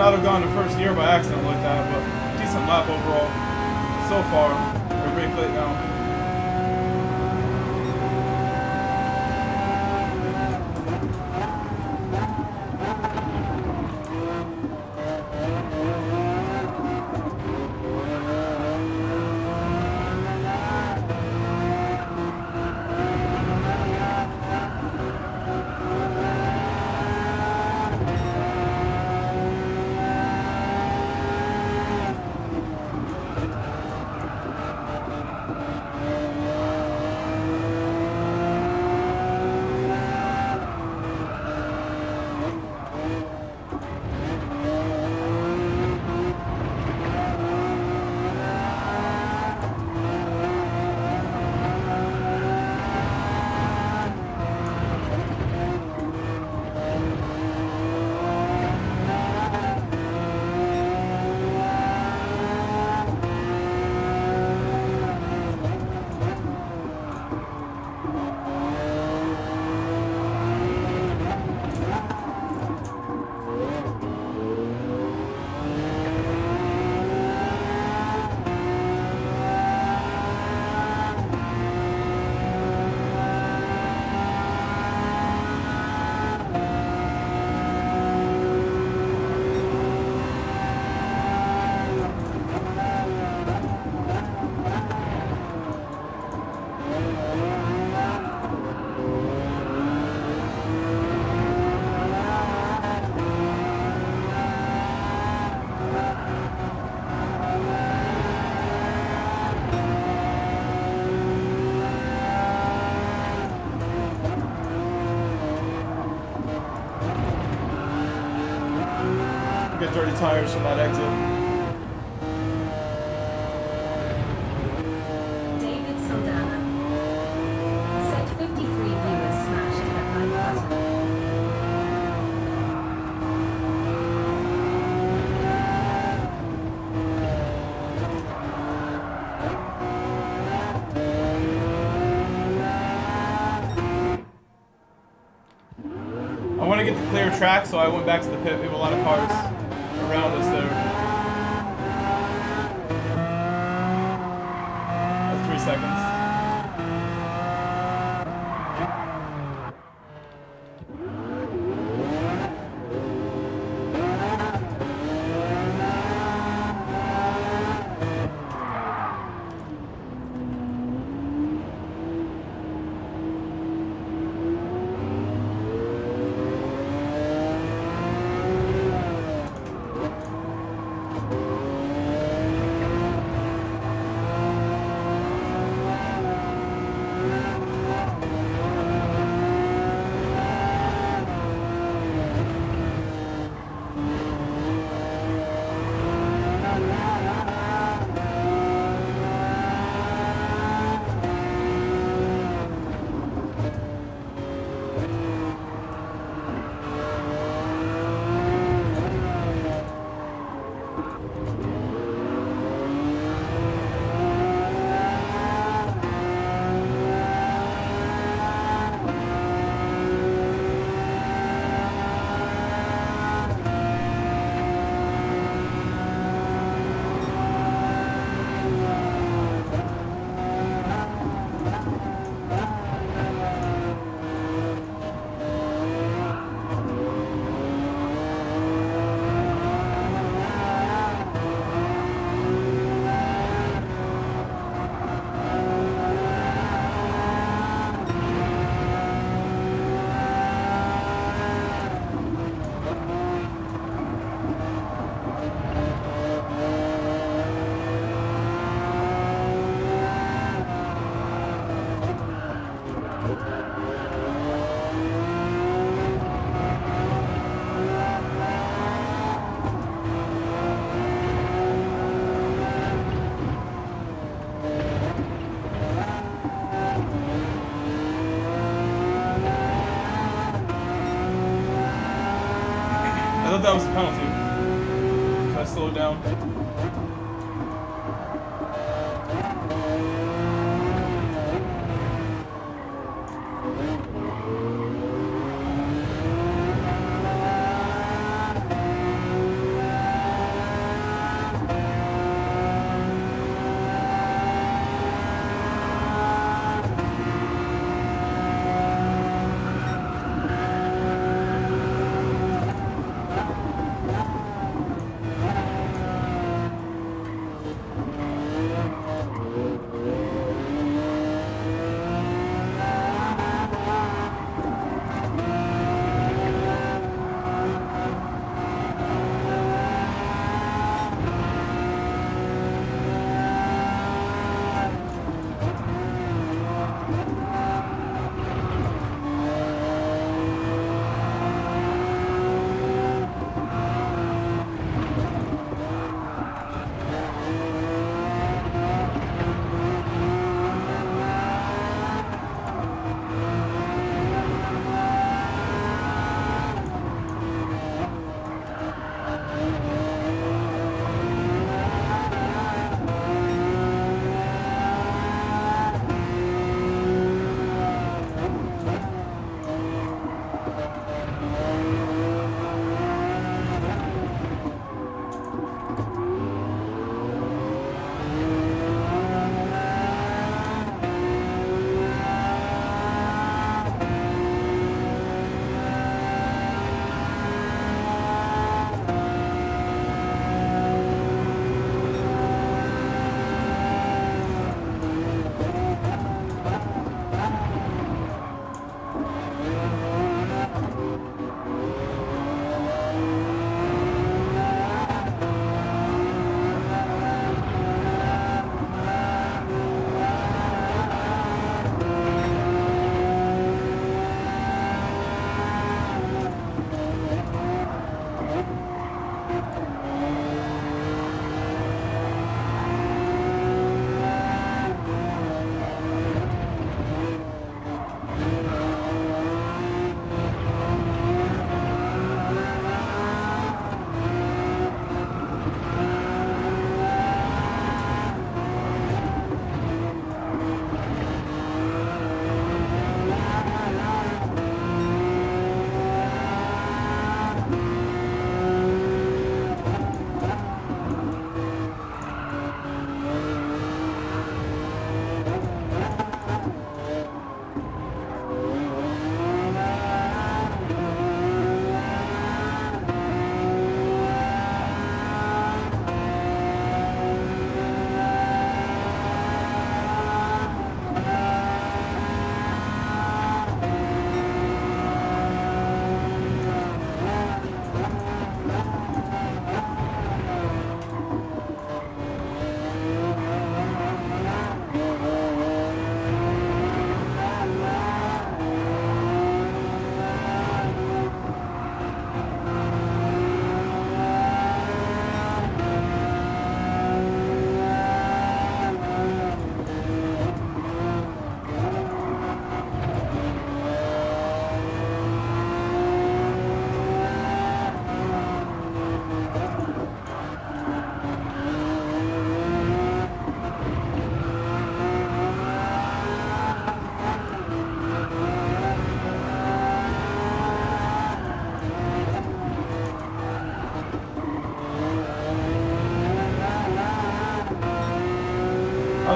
[SPEAKER 5] not have gone to first gear by accident like that, but decent lap overall. So far, we're brake late now. Get dirty tires from that exit.
[SPEAKER 6] David Saldana. Set 53 viewers smashed that like button.
[SPEAKER 5] I want to get the clear track, so I went back to the pit. We have a lot of cars around us there. That's 3 seconds. I thought that was a penalty. So I slowed down.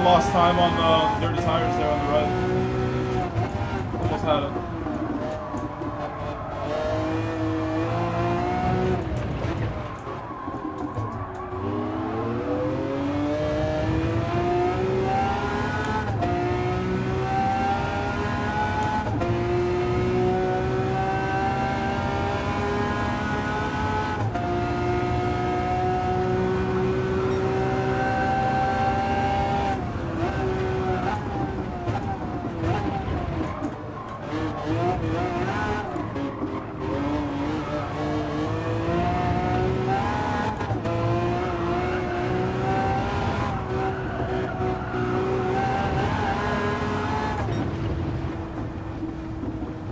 [SPEAKER 5] lost time on the dirty tires there on the right. Almost had it.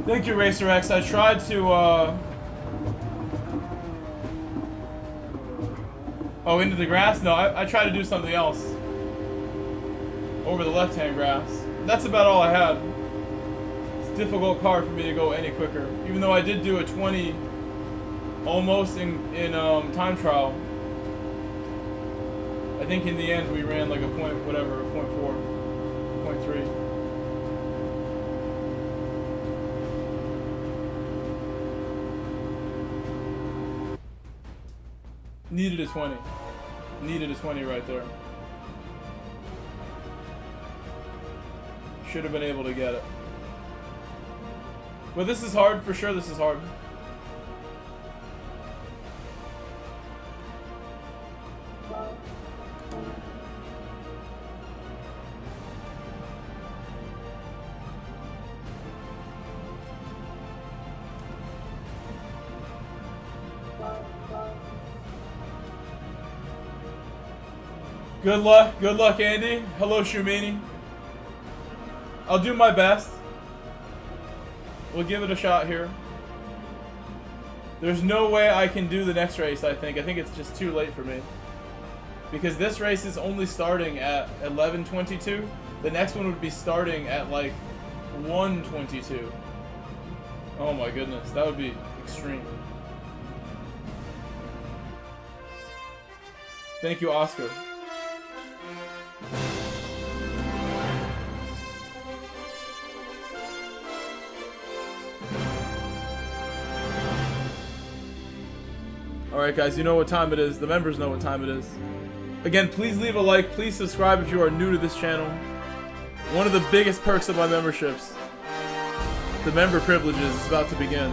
[SPEAKER 5] Thank you, Racer X. I tried to, Oh, into the grass? No, I tried to do something else. Over the left-hand grass. That's about all I had. It's a difficult car for me to go any quicker. Even though I did do a 20 almost in time trial. I think in the end we ran like a point, whatever, a 0.4, 0.3. Needed a 20. Needed a 20 right there. Should have been able to get it. But this is hard, for sure this is hard. Good luck, Andy. Hello, Shumini. I'll do my best. We'll give it a shot here. There's no way I can do the next race, I think. I think it's just too late for me. Because this race is only starting at 11:22. The next one would be starting at like 1:22. Oh my goodness, that would be extreme. Thank you, Oscar. Alright guys, you know what time it is. The members know what time it is. Again, please leave a like. Please subscribe if you are new to this channel. One of the biggest perks of my memberships. The member privileges is about to begin.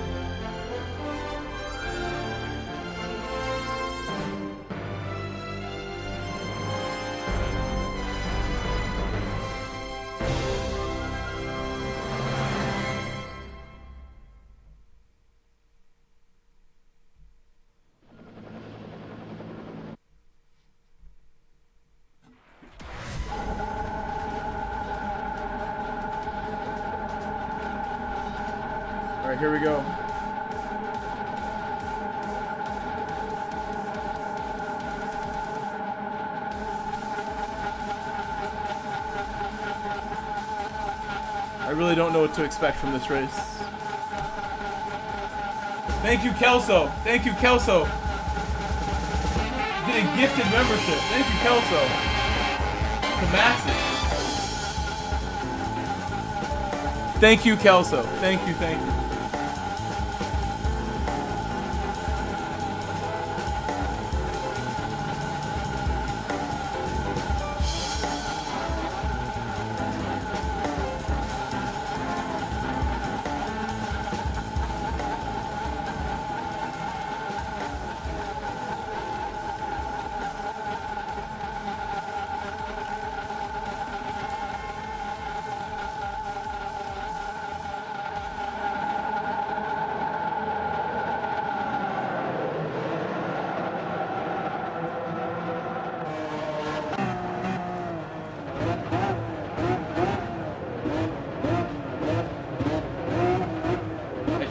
[SPEAKER 5] Alright, here we go. I really don't know what to expect from this race. Thank you, Kelso. Thank you, Kelso. Getting gifted membership. Thank you, Kelso. To Maxi. Thank you, Kelso. Thank you, thank you.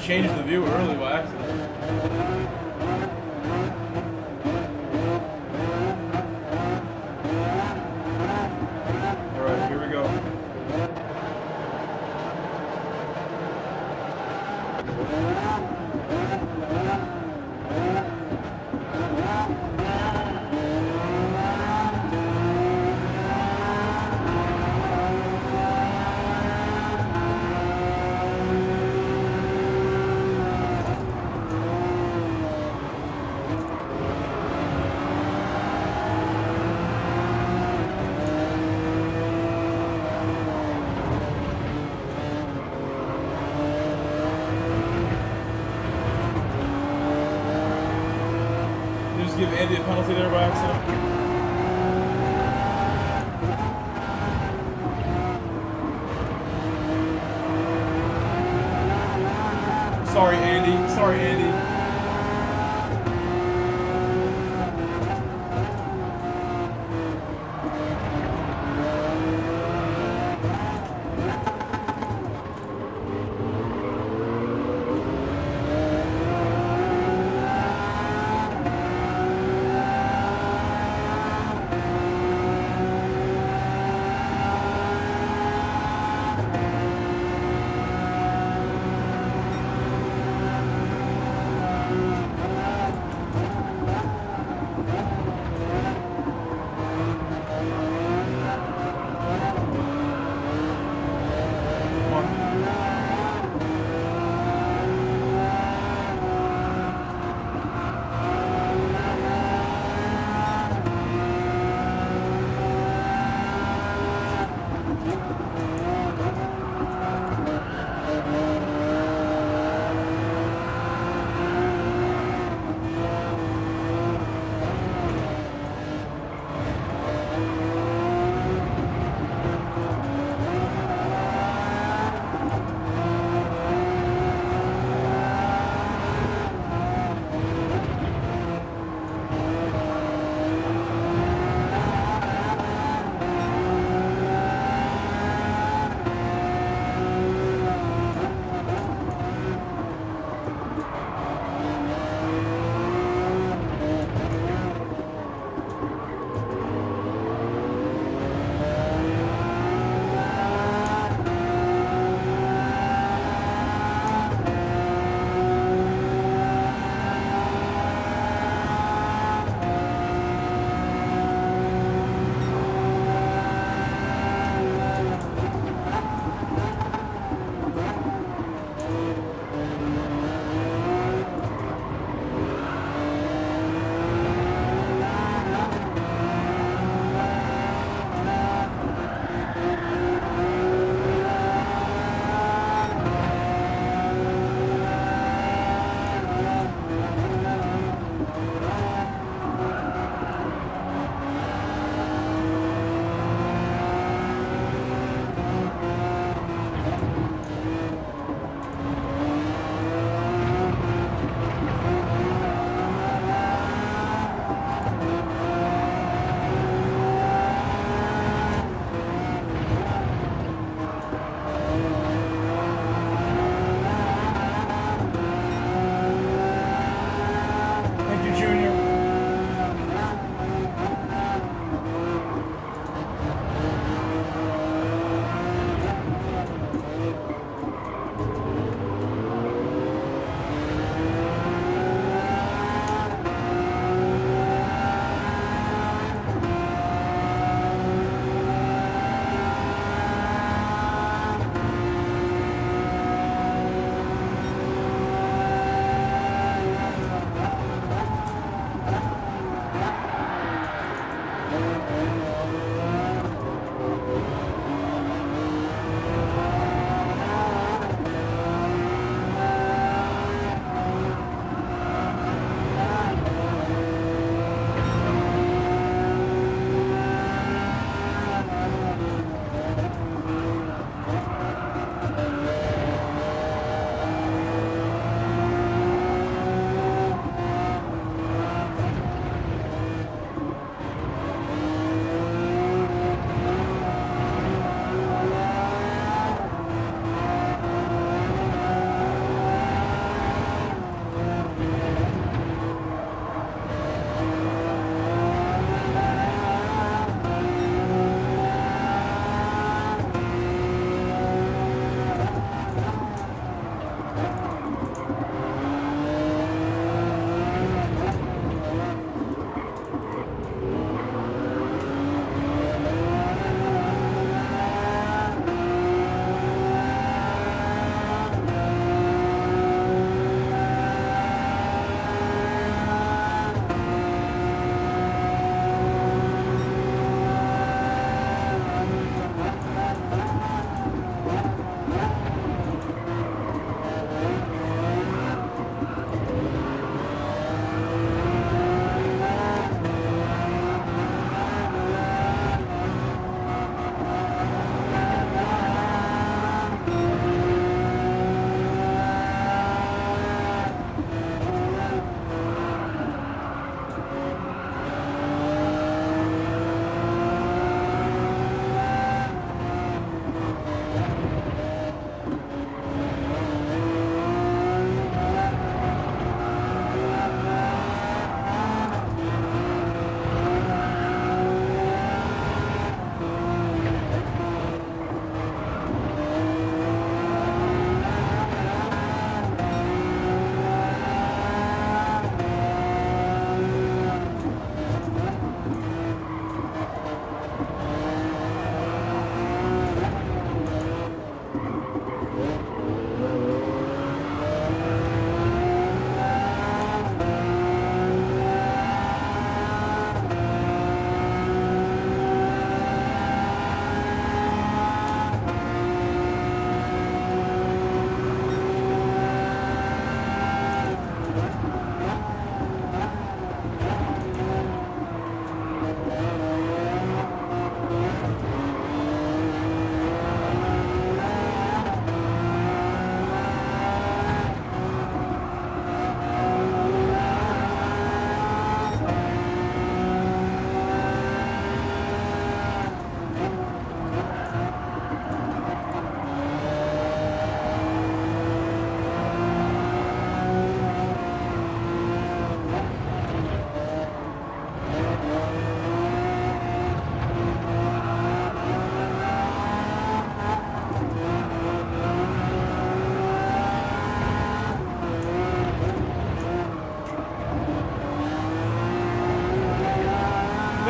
[SPEAKER 5] Changed the view early by accident. Alright, here we go. give Andy a penalty there by accident. Sorry, Andy. Sorry, Andy.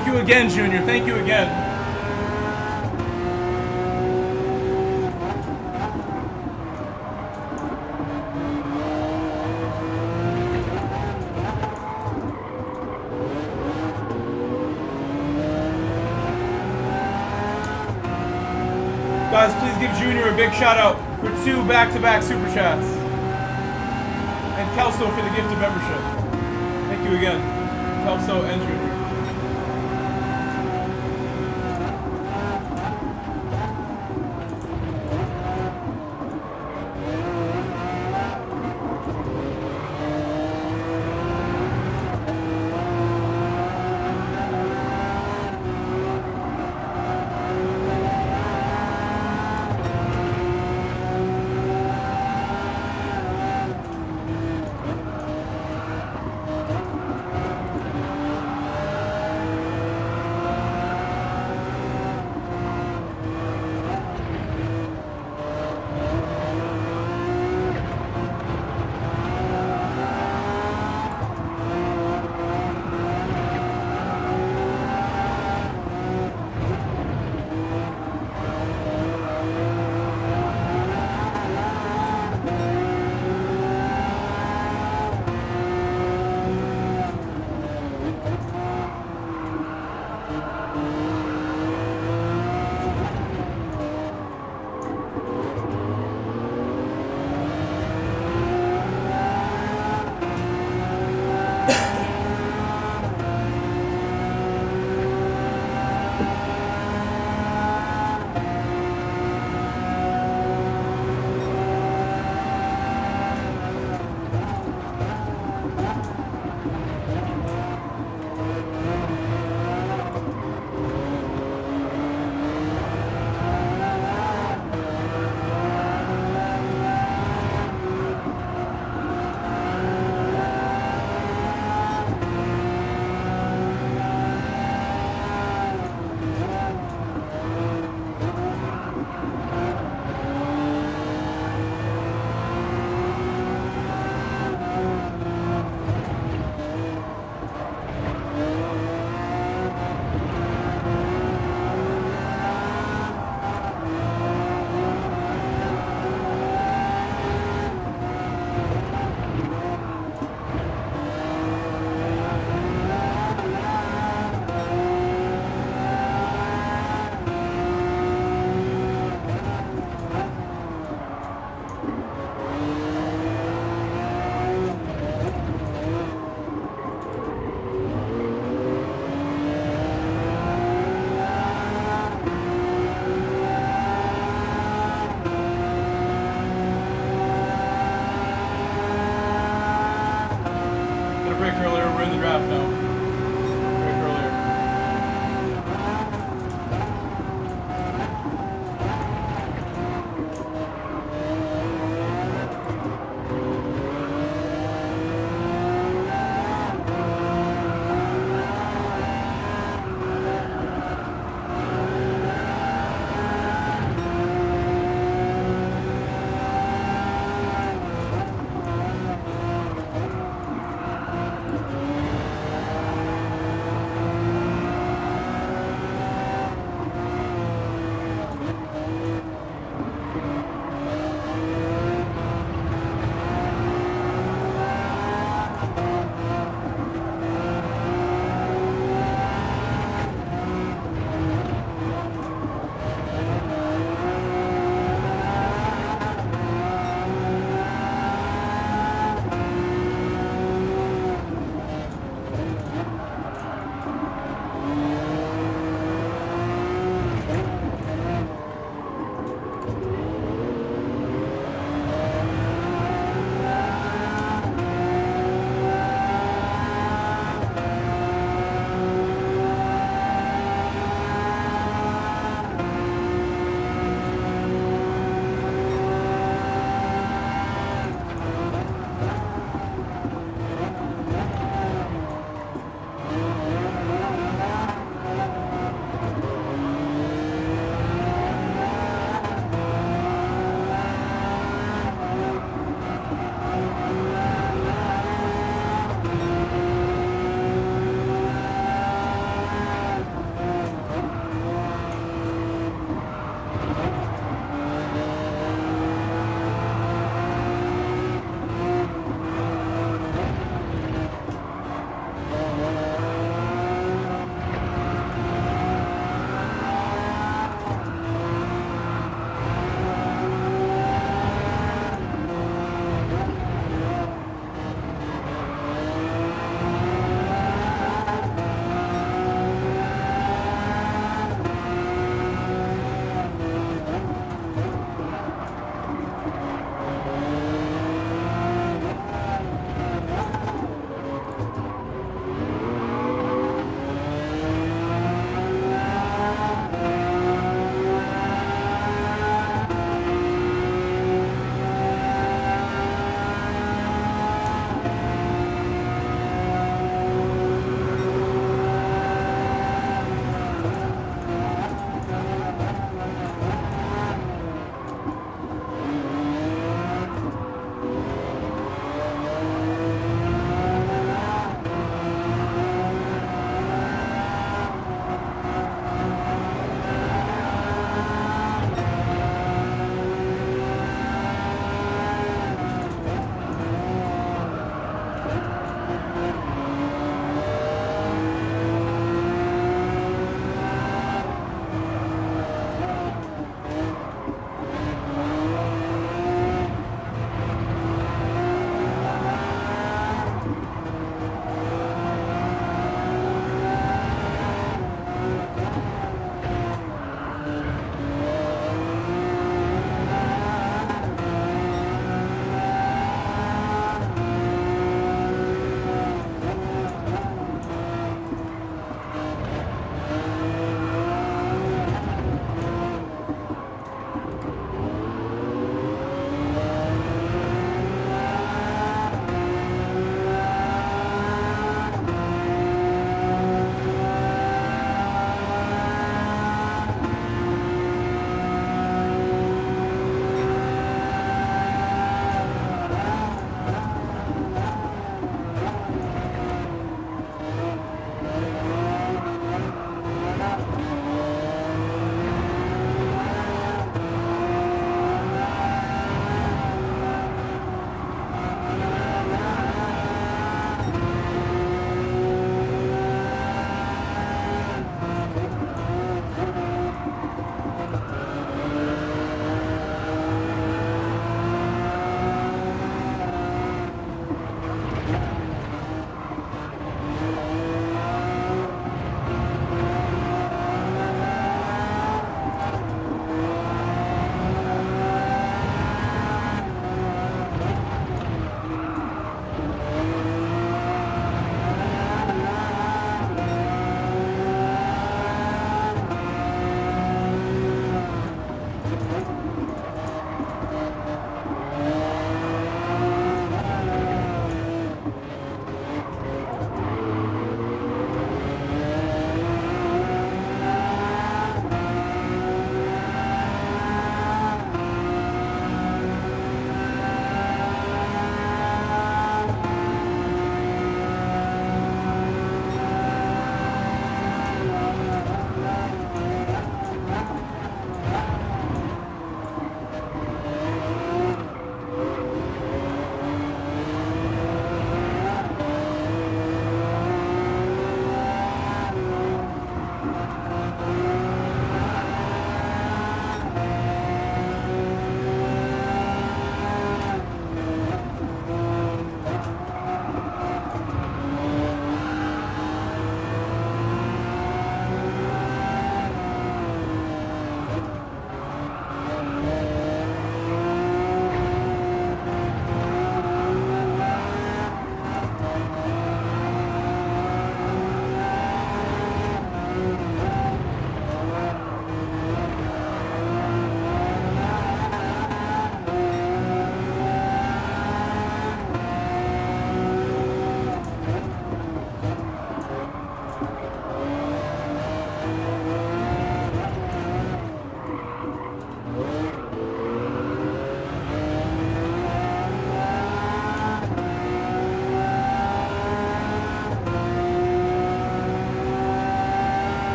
[SPEAKER 5] Thank you again, Junior. Thank you again. Guys, please give Junior a big shout out for 2 back-to-back super chats. And Kelso for the gift of membership. Thank you again, Kelso and Junior.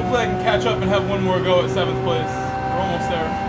[SPEAKER 5] Hopefully I can catch up and have one more go at 7th place. We're almost there.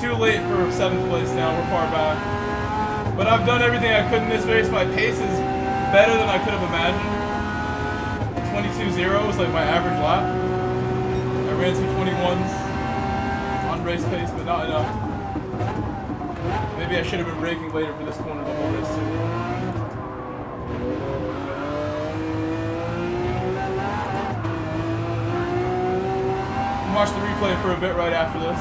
[SPEAKER 5] Too late for 7th place now, we're far back. But I've done everything I could in this race. My pace is better than I could have imagined. 22.0 was like my average lap. I ran some 21s on race pace, but not enough. Maybe I should have been braking later for this corner the whole race too. Watch the replay for a bit right after this.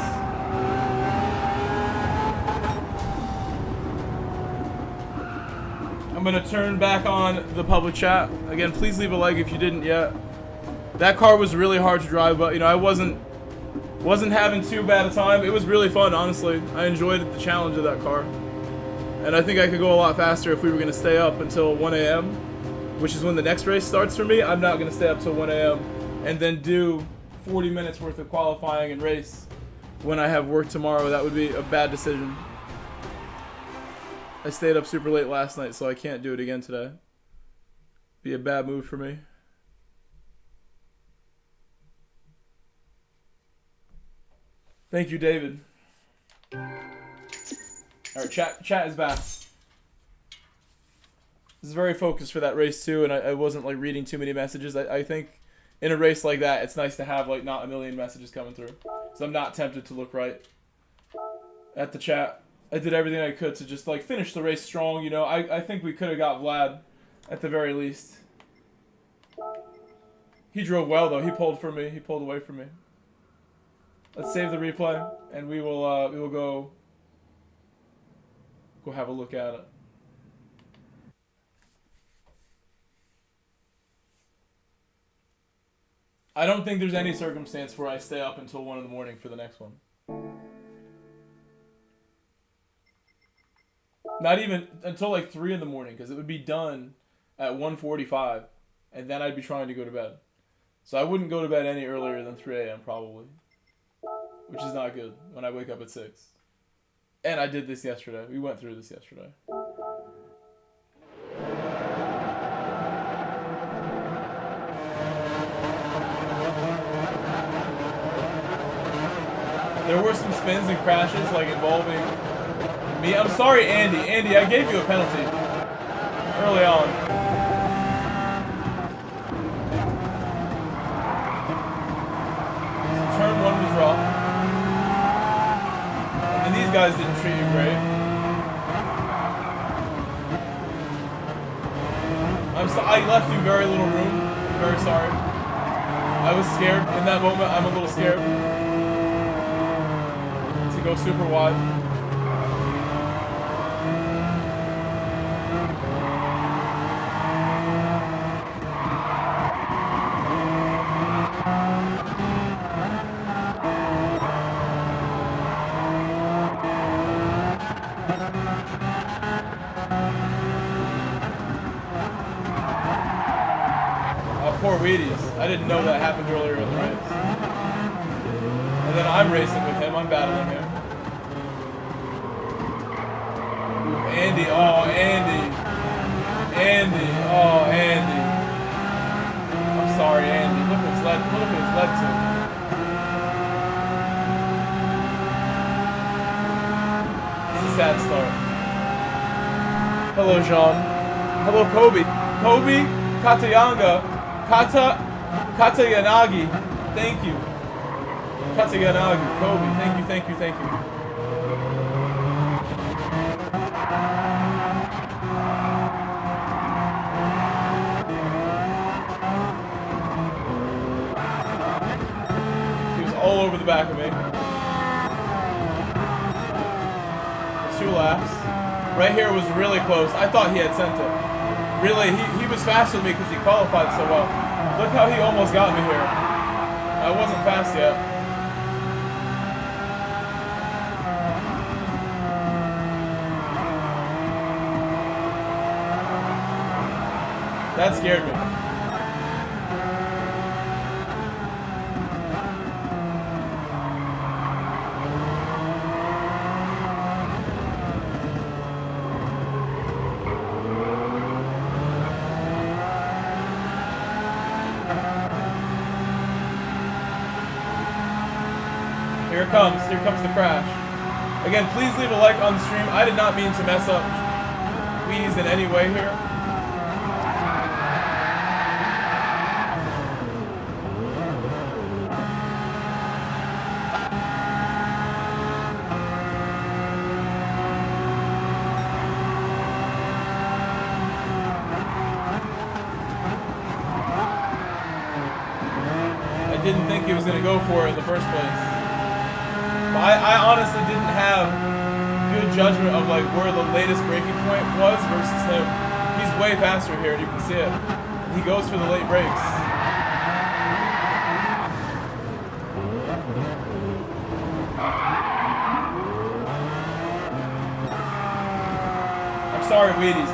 [SPEAKER 5] I'm gonna turn back on the public chat. Again, please leave a like if you didn't yet. That car was really hard to drive, but you know, I wasn't having too bad a time. It was really fun, honestly. I enjoyed the challenge of that car. And I think I could go a lot faster if we were gonna stay up until 1 a.m., which is when the next race starts for me. I'm not gonna stay up till 1 a.m. and then do 40 minutes worth of qualifying and race when I have work tomorrow. That would be a bad decision. I stayed up super late last night, so I can't do it again today. Be a bad move for me. Thank you, David. Alright, chat is back. This is very focused for that race too, and I wasn't like reading too many messages. I think in a race like that, it's nice to have like not a million messages coming through. So I'm not tempted to look right at the chat. I did everything I could to just like finish the race strong, you know. I think we could have got Vlad at the very least. He drove well though. He pulled for me. He pulled away from me. Let's save the replay and we will go have a look at it. I don't think there's any circumstance where I stay up until 1 in the morning for the next one. Not even until like 3 in the morning, because it would be done at 1:45, and then I'd be trying to go to bed. So I wouldn't go to bed any earlier than 3 a.m. probably, which is not good when I wake up at 6. And I did this yesterday. We went through this yesterday. There were some spins and crashes, like involving me. I'm sorry, Andy. Andy, I gave you a penalty early on. So turn 1 was rough. And then these guys didn't treat you great. I left you very little room. I'm very sorry. I was scared in that moment. I'm a little scared to go super wide. Poor Wheaties. I didn't know that happened earlier in the race. And then I'm racing with him. I'm battling him. Ooh, Andy. Oh, Andy. Andy. Oh, Andy. I'm sorry, Andy. Look what it's led to. It's a sad start. Hello, Jean. Hello, Kobe. Kobe Katayanga. Katayanagi, thank you. Katayanagi, Kobe, thank you. He was all over the back of me. 2 laps. Right here was really close. I thought he had sent it. Really, he was faster than me because he qualified so well. Look how he almost got me here. I wasn't fast yet. That scared me. Here comes the crash. Again, please leave a like on the stream. I did not mean to mess up Wheaties in any way here. I didn't think he was going to go for it in the first place. I honestly didn't have good judgment of like where the latest breaking point was versus him. He's way faster here, and you can see it. He goes for the late brakes. I'm sorry, Wheaties.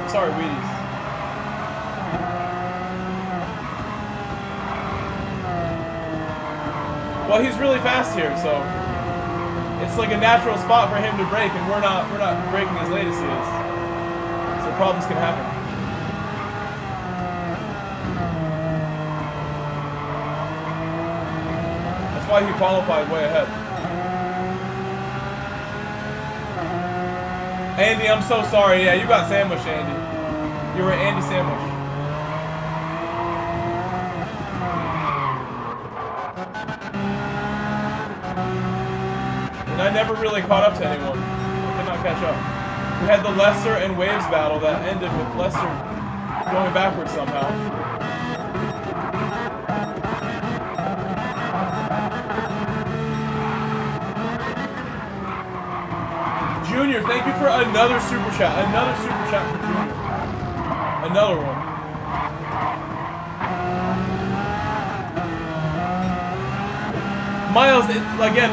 [SPEAKER 5] Well, he's really fast here, so it's like a natural spot for him to break, and we're not breaking as late as he is. So problems can happen. That's why he qualified way ahead. Andy, I'm so sorry. Yeah, you got sandwiched, Andy. You were Andy sandwich. I never really caught up to anyone. I could not catch up. We had the Lester and Waves battle that ended with Lester going backwards somehow. Junior, thank you for another super chat. Another super chat for Junior. Another one. Miles,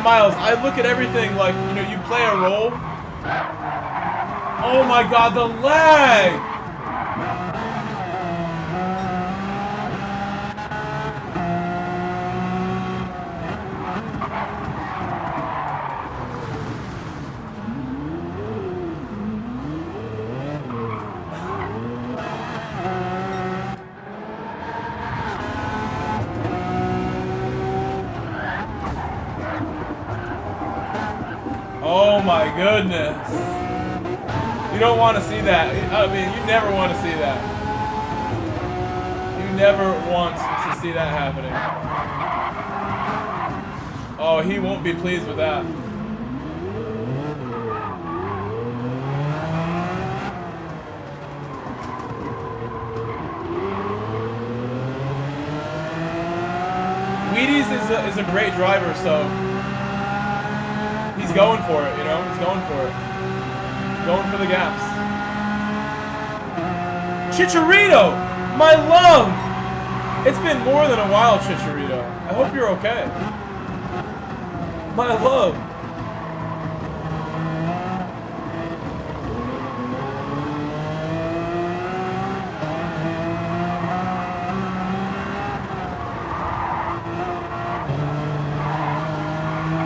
[SPEAKER 5] Miles, I look at everything like, you know, you play a role. Oh my god, the lag! my goodness. You don't want to see that. I mean, you never want to see that. You never want to see that happening. Oh, he won't be pleased with that. Wheaties is a great driver, so he's going for it, you know? He's going for it. Going for the gaps. Chicharito! My love! It's been more than a while, Chicharito. I hope you're okay. My love.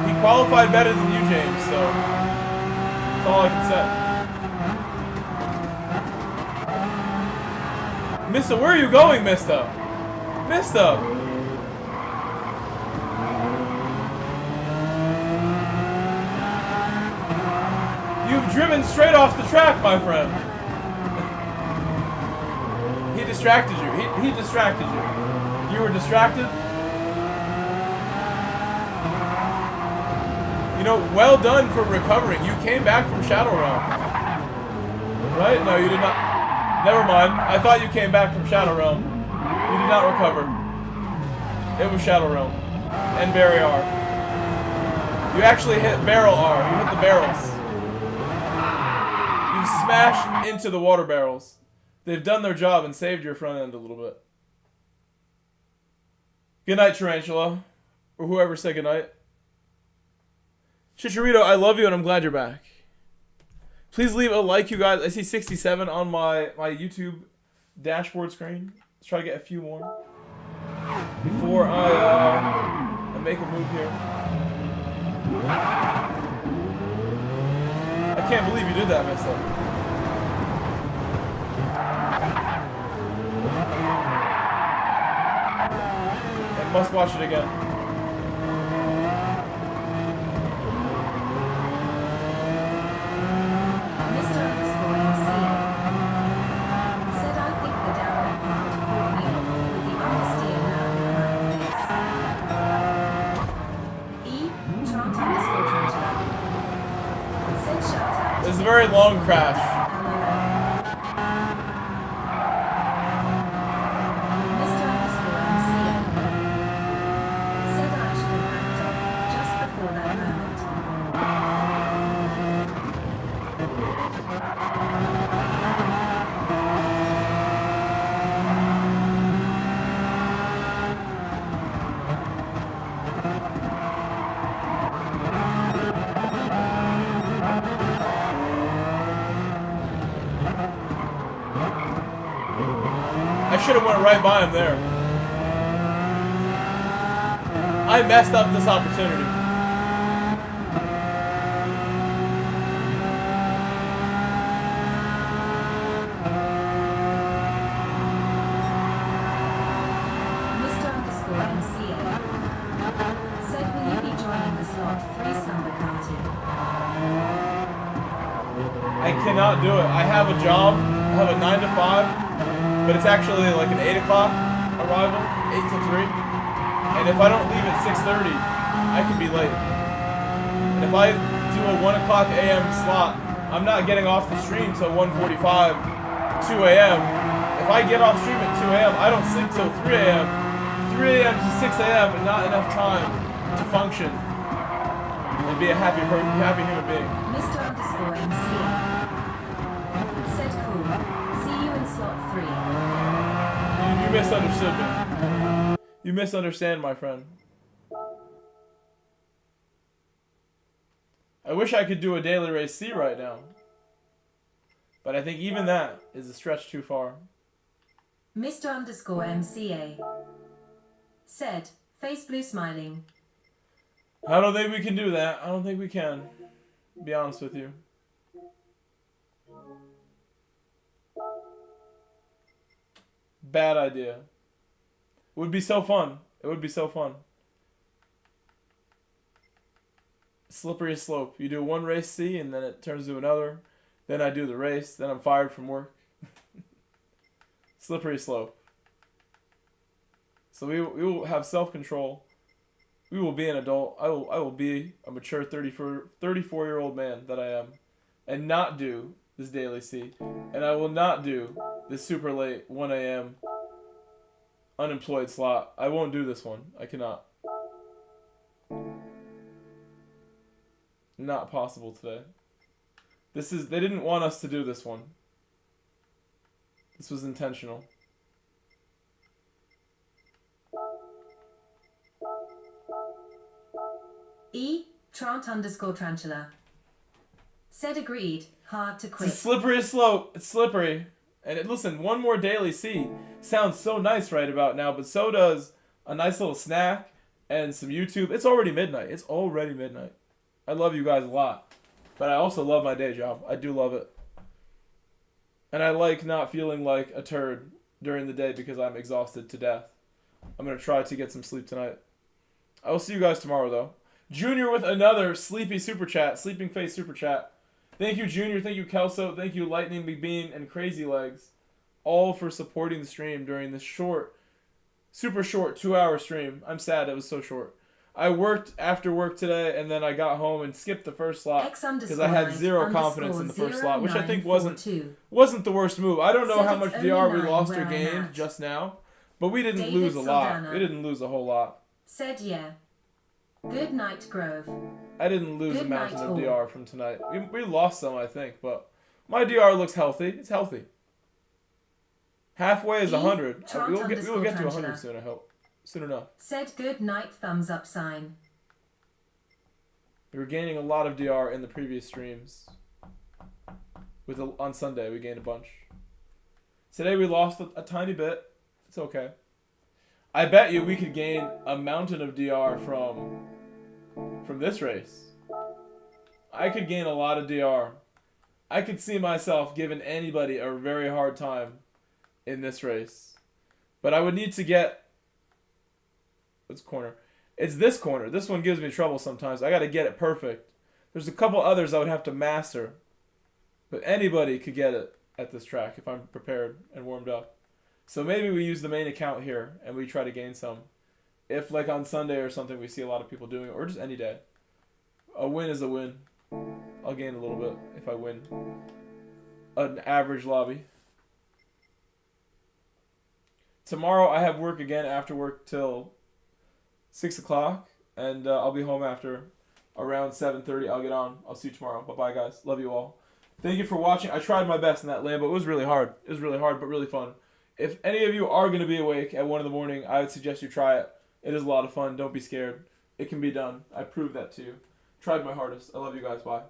[SPEAKER 5] He qualified better than you, James, so that's all I can say. Mister, where are you going, Mister? Mister! You've driven straight off the track, my friend. He distracted you. He distracted you. You were distracted? You know, well done for recovering. You came back from Shadow Realm. Right? No, you did not. Never mind. I thought you came back from Shadow Realm. You did not recover. It was Shadow Realm. And Barry R. You actually hit barrel R. You hit the barrels. You smashed into the water barrels. They've done their job and saved your front end a little bit. Good night, Tarantula. Or whoever said good night. Chicharito, I love you and I'm glad you're back. Please leave a like, you guys. I see 67 on my YouTube dashboard screen. Let's try to get a few more before I make a move here. I can't believe you did that, Mister. I must watch it again. It's a very long crash. I should have went right by him there. I messed up this opportunity.
[SPEAKER 6] Mr_MCA said, will you be joining the slot 3 summer party?
[SPEAKER 5] I cannot do it. I have a job. I have a 9 to 5. But it's actually like an 8 o'clock arrival, 8 to 3. And if I don't leave at 6:30, I could be late. And if I do a 1 o'clock a.m. slot, I'm not getting off the stream till 1:45, 2 a.m. If I get off stream at 2 a.m., I don't sleep till 3 a.m. 3 a.m. to 6 a.m. and not enough time to function and be a happy human being.
[SPEAKER 6] Mr_MCA said, cool. See you in slot 3.
[SPEAKER 5] You misunderstood me. You misunderstand, my friend. I wish I could do a daily race C right now. But I think even that is a stretch too far.
[SPEAKER 6] Mr_MCA said, face blue smiling.
[SPEAKER 5] I don't think we can do that. I don't think we can. Be honest with you. Bad idea. It would be so fun. It would be so fun. Slippery slope. You do one race C and then it turns to another. Then I do the race. Then I'm fired from work. Slippery slope. So we will have self-control. We will be an adult. I will be a mature 34-year-old man that I am. And not do this daily C. And I will not do this super late 1 a.m. unemployed slot. I won't do this one. I cannot. Not possible today. They didn't want us to do this one. This was intentional.
[SPEAKER 6] Trant_Tarantula. Said agreed. Hard to quit.
[SPEAKER 5] It's a slippery slope. It's slippery. And listen, one more daily C sounds so nice right about now, but so does a nice little snack and some YouTube. It's already midnight. It's already midnight. I love you guys a lot, but I also love my day job. I do love it. And I like not feeling like a turd during the day because I'm exhausted to death. I'm going to try to get some sleep tonight. I will see you guys tomorrow, though. Junior with another sleepy super chat, sleeping face super chat. Thank you, Junior. Thank you, Kelso. Thank you, Lightning McBean and Crazy Legs, all for supporting the stream during this short, super short 2-hour stream. I'm sad it was so short. I worked after work today, and then I got home and skipped the first slot because I had zero confidence in the first slot, which I think wasn't the worst move. I don't know how much DR we lost or gained just now, but we didn't lose a lot. We didn't lose a whole lot.
[SPEAKER 6] Said yeah. Good night, Grove.
[SPEAKER 5] I didn't lose a mountain of DR from tonight. We lost some, I think, but my DR looks healthy. It's healthy. Halfway is 100. We will get to 100 soon, I hope. Soon enough.
[SPEAKER 6] Said good night, thumbs up sign.
[SPEAKER 5] We were gaining a lot of DR in the previous streams. On Sunday, we gained a bunch. Today we lost a tiny bit. It's okay. I bet you we could gain a mountain of DR from this race. I could gain a lot of DR. I could see myself giving anybody a very hard time in this race. But I would need to get... Which corner? It's this corner. This one gives me trouble sometimes. I got to get it perfect. There's a couple others I would have to master. But anybody could get it at this track if I'm prepared and warmed up. So maybe we use the main account here and we try to gain some. If like on Sunday or something we see a lot of people doing it, or just any day. A win is a win. I'll gain a little bit if I win an average lobby. Tomorrow I have work again after work till 6 o'clock, and I'll be home after around 7:30. I'll get on. I'll see you tomorrow. Bye-bye, guys. Love you all. Thank you for watching. I tried my best in that Lambo. It was really hard. It was really hard, but really fun. If any of you are going to be awake at 1 in the morning, I would suggest you try it. It is a lot of fun. Don't be scared. It can be done. I proved that to you. Tried my hardest. I love you guys. Bye.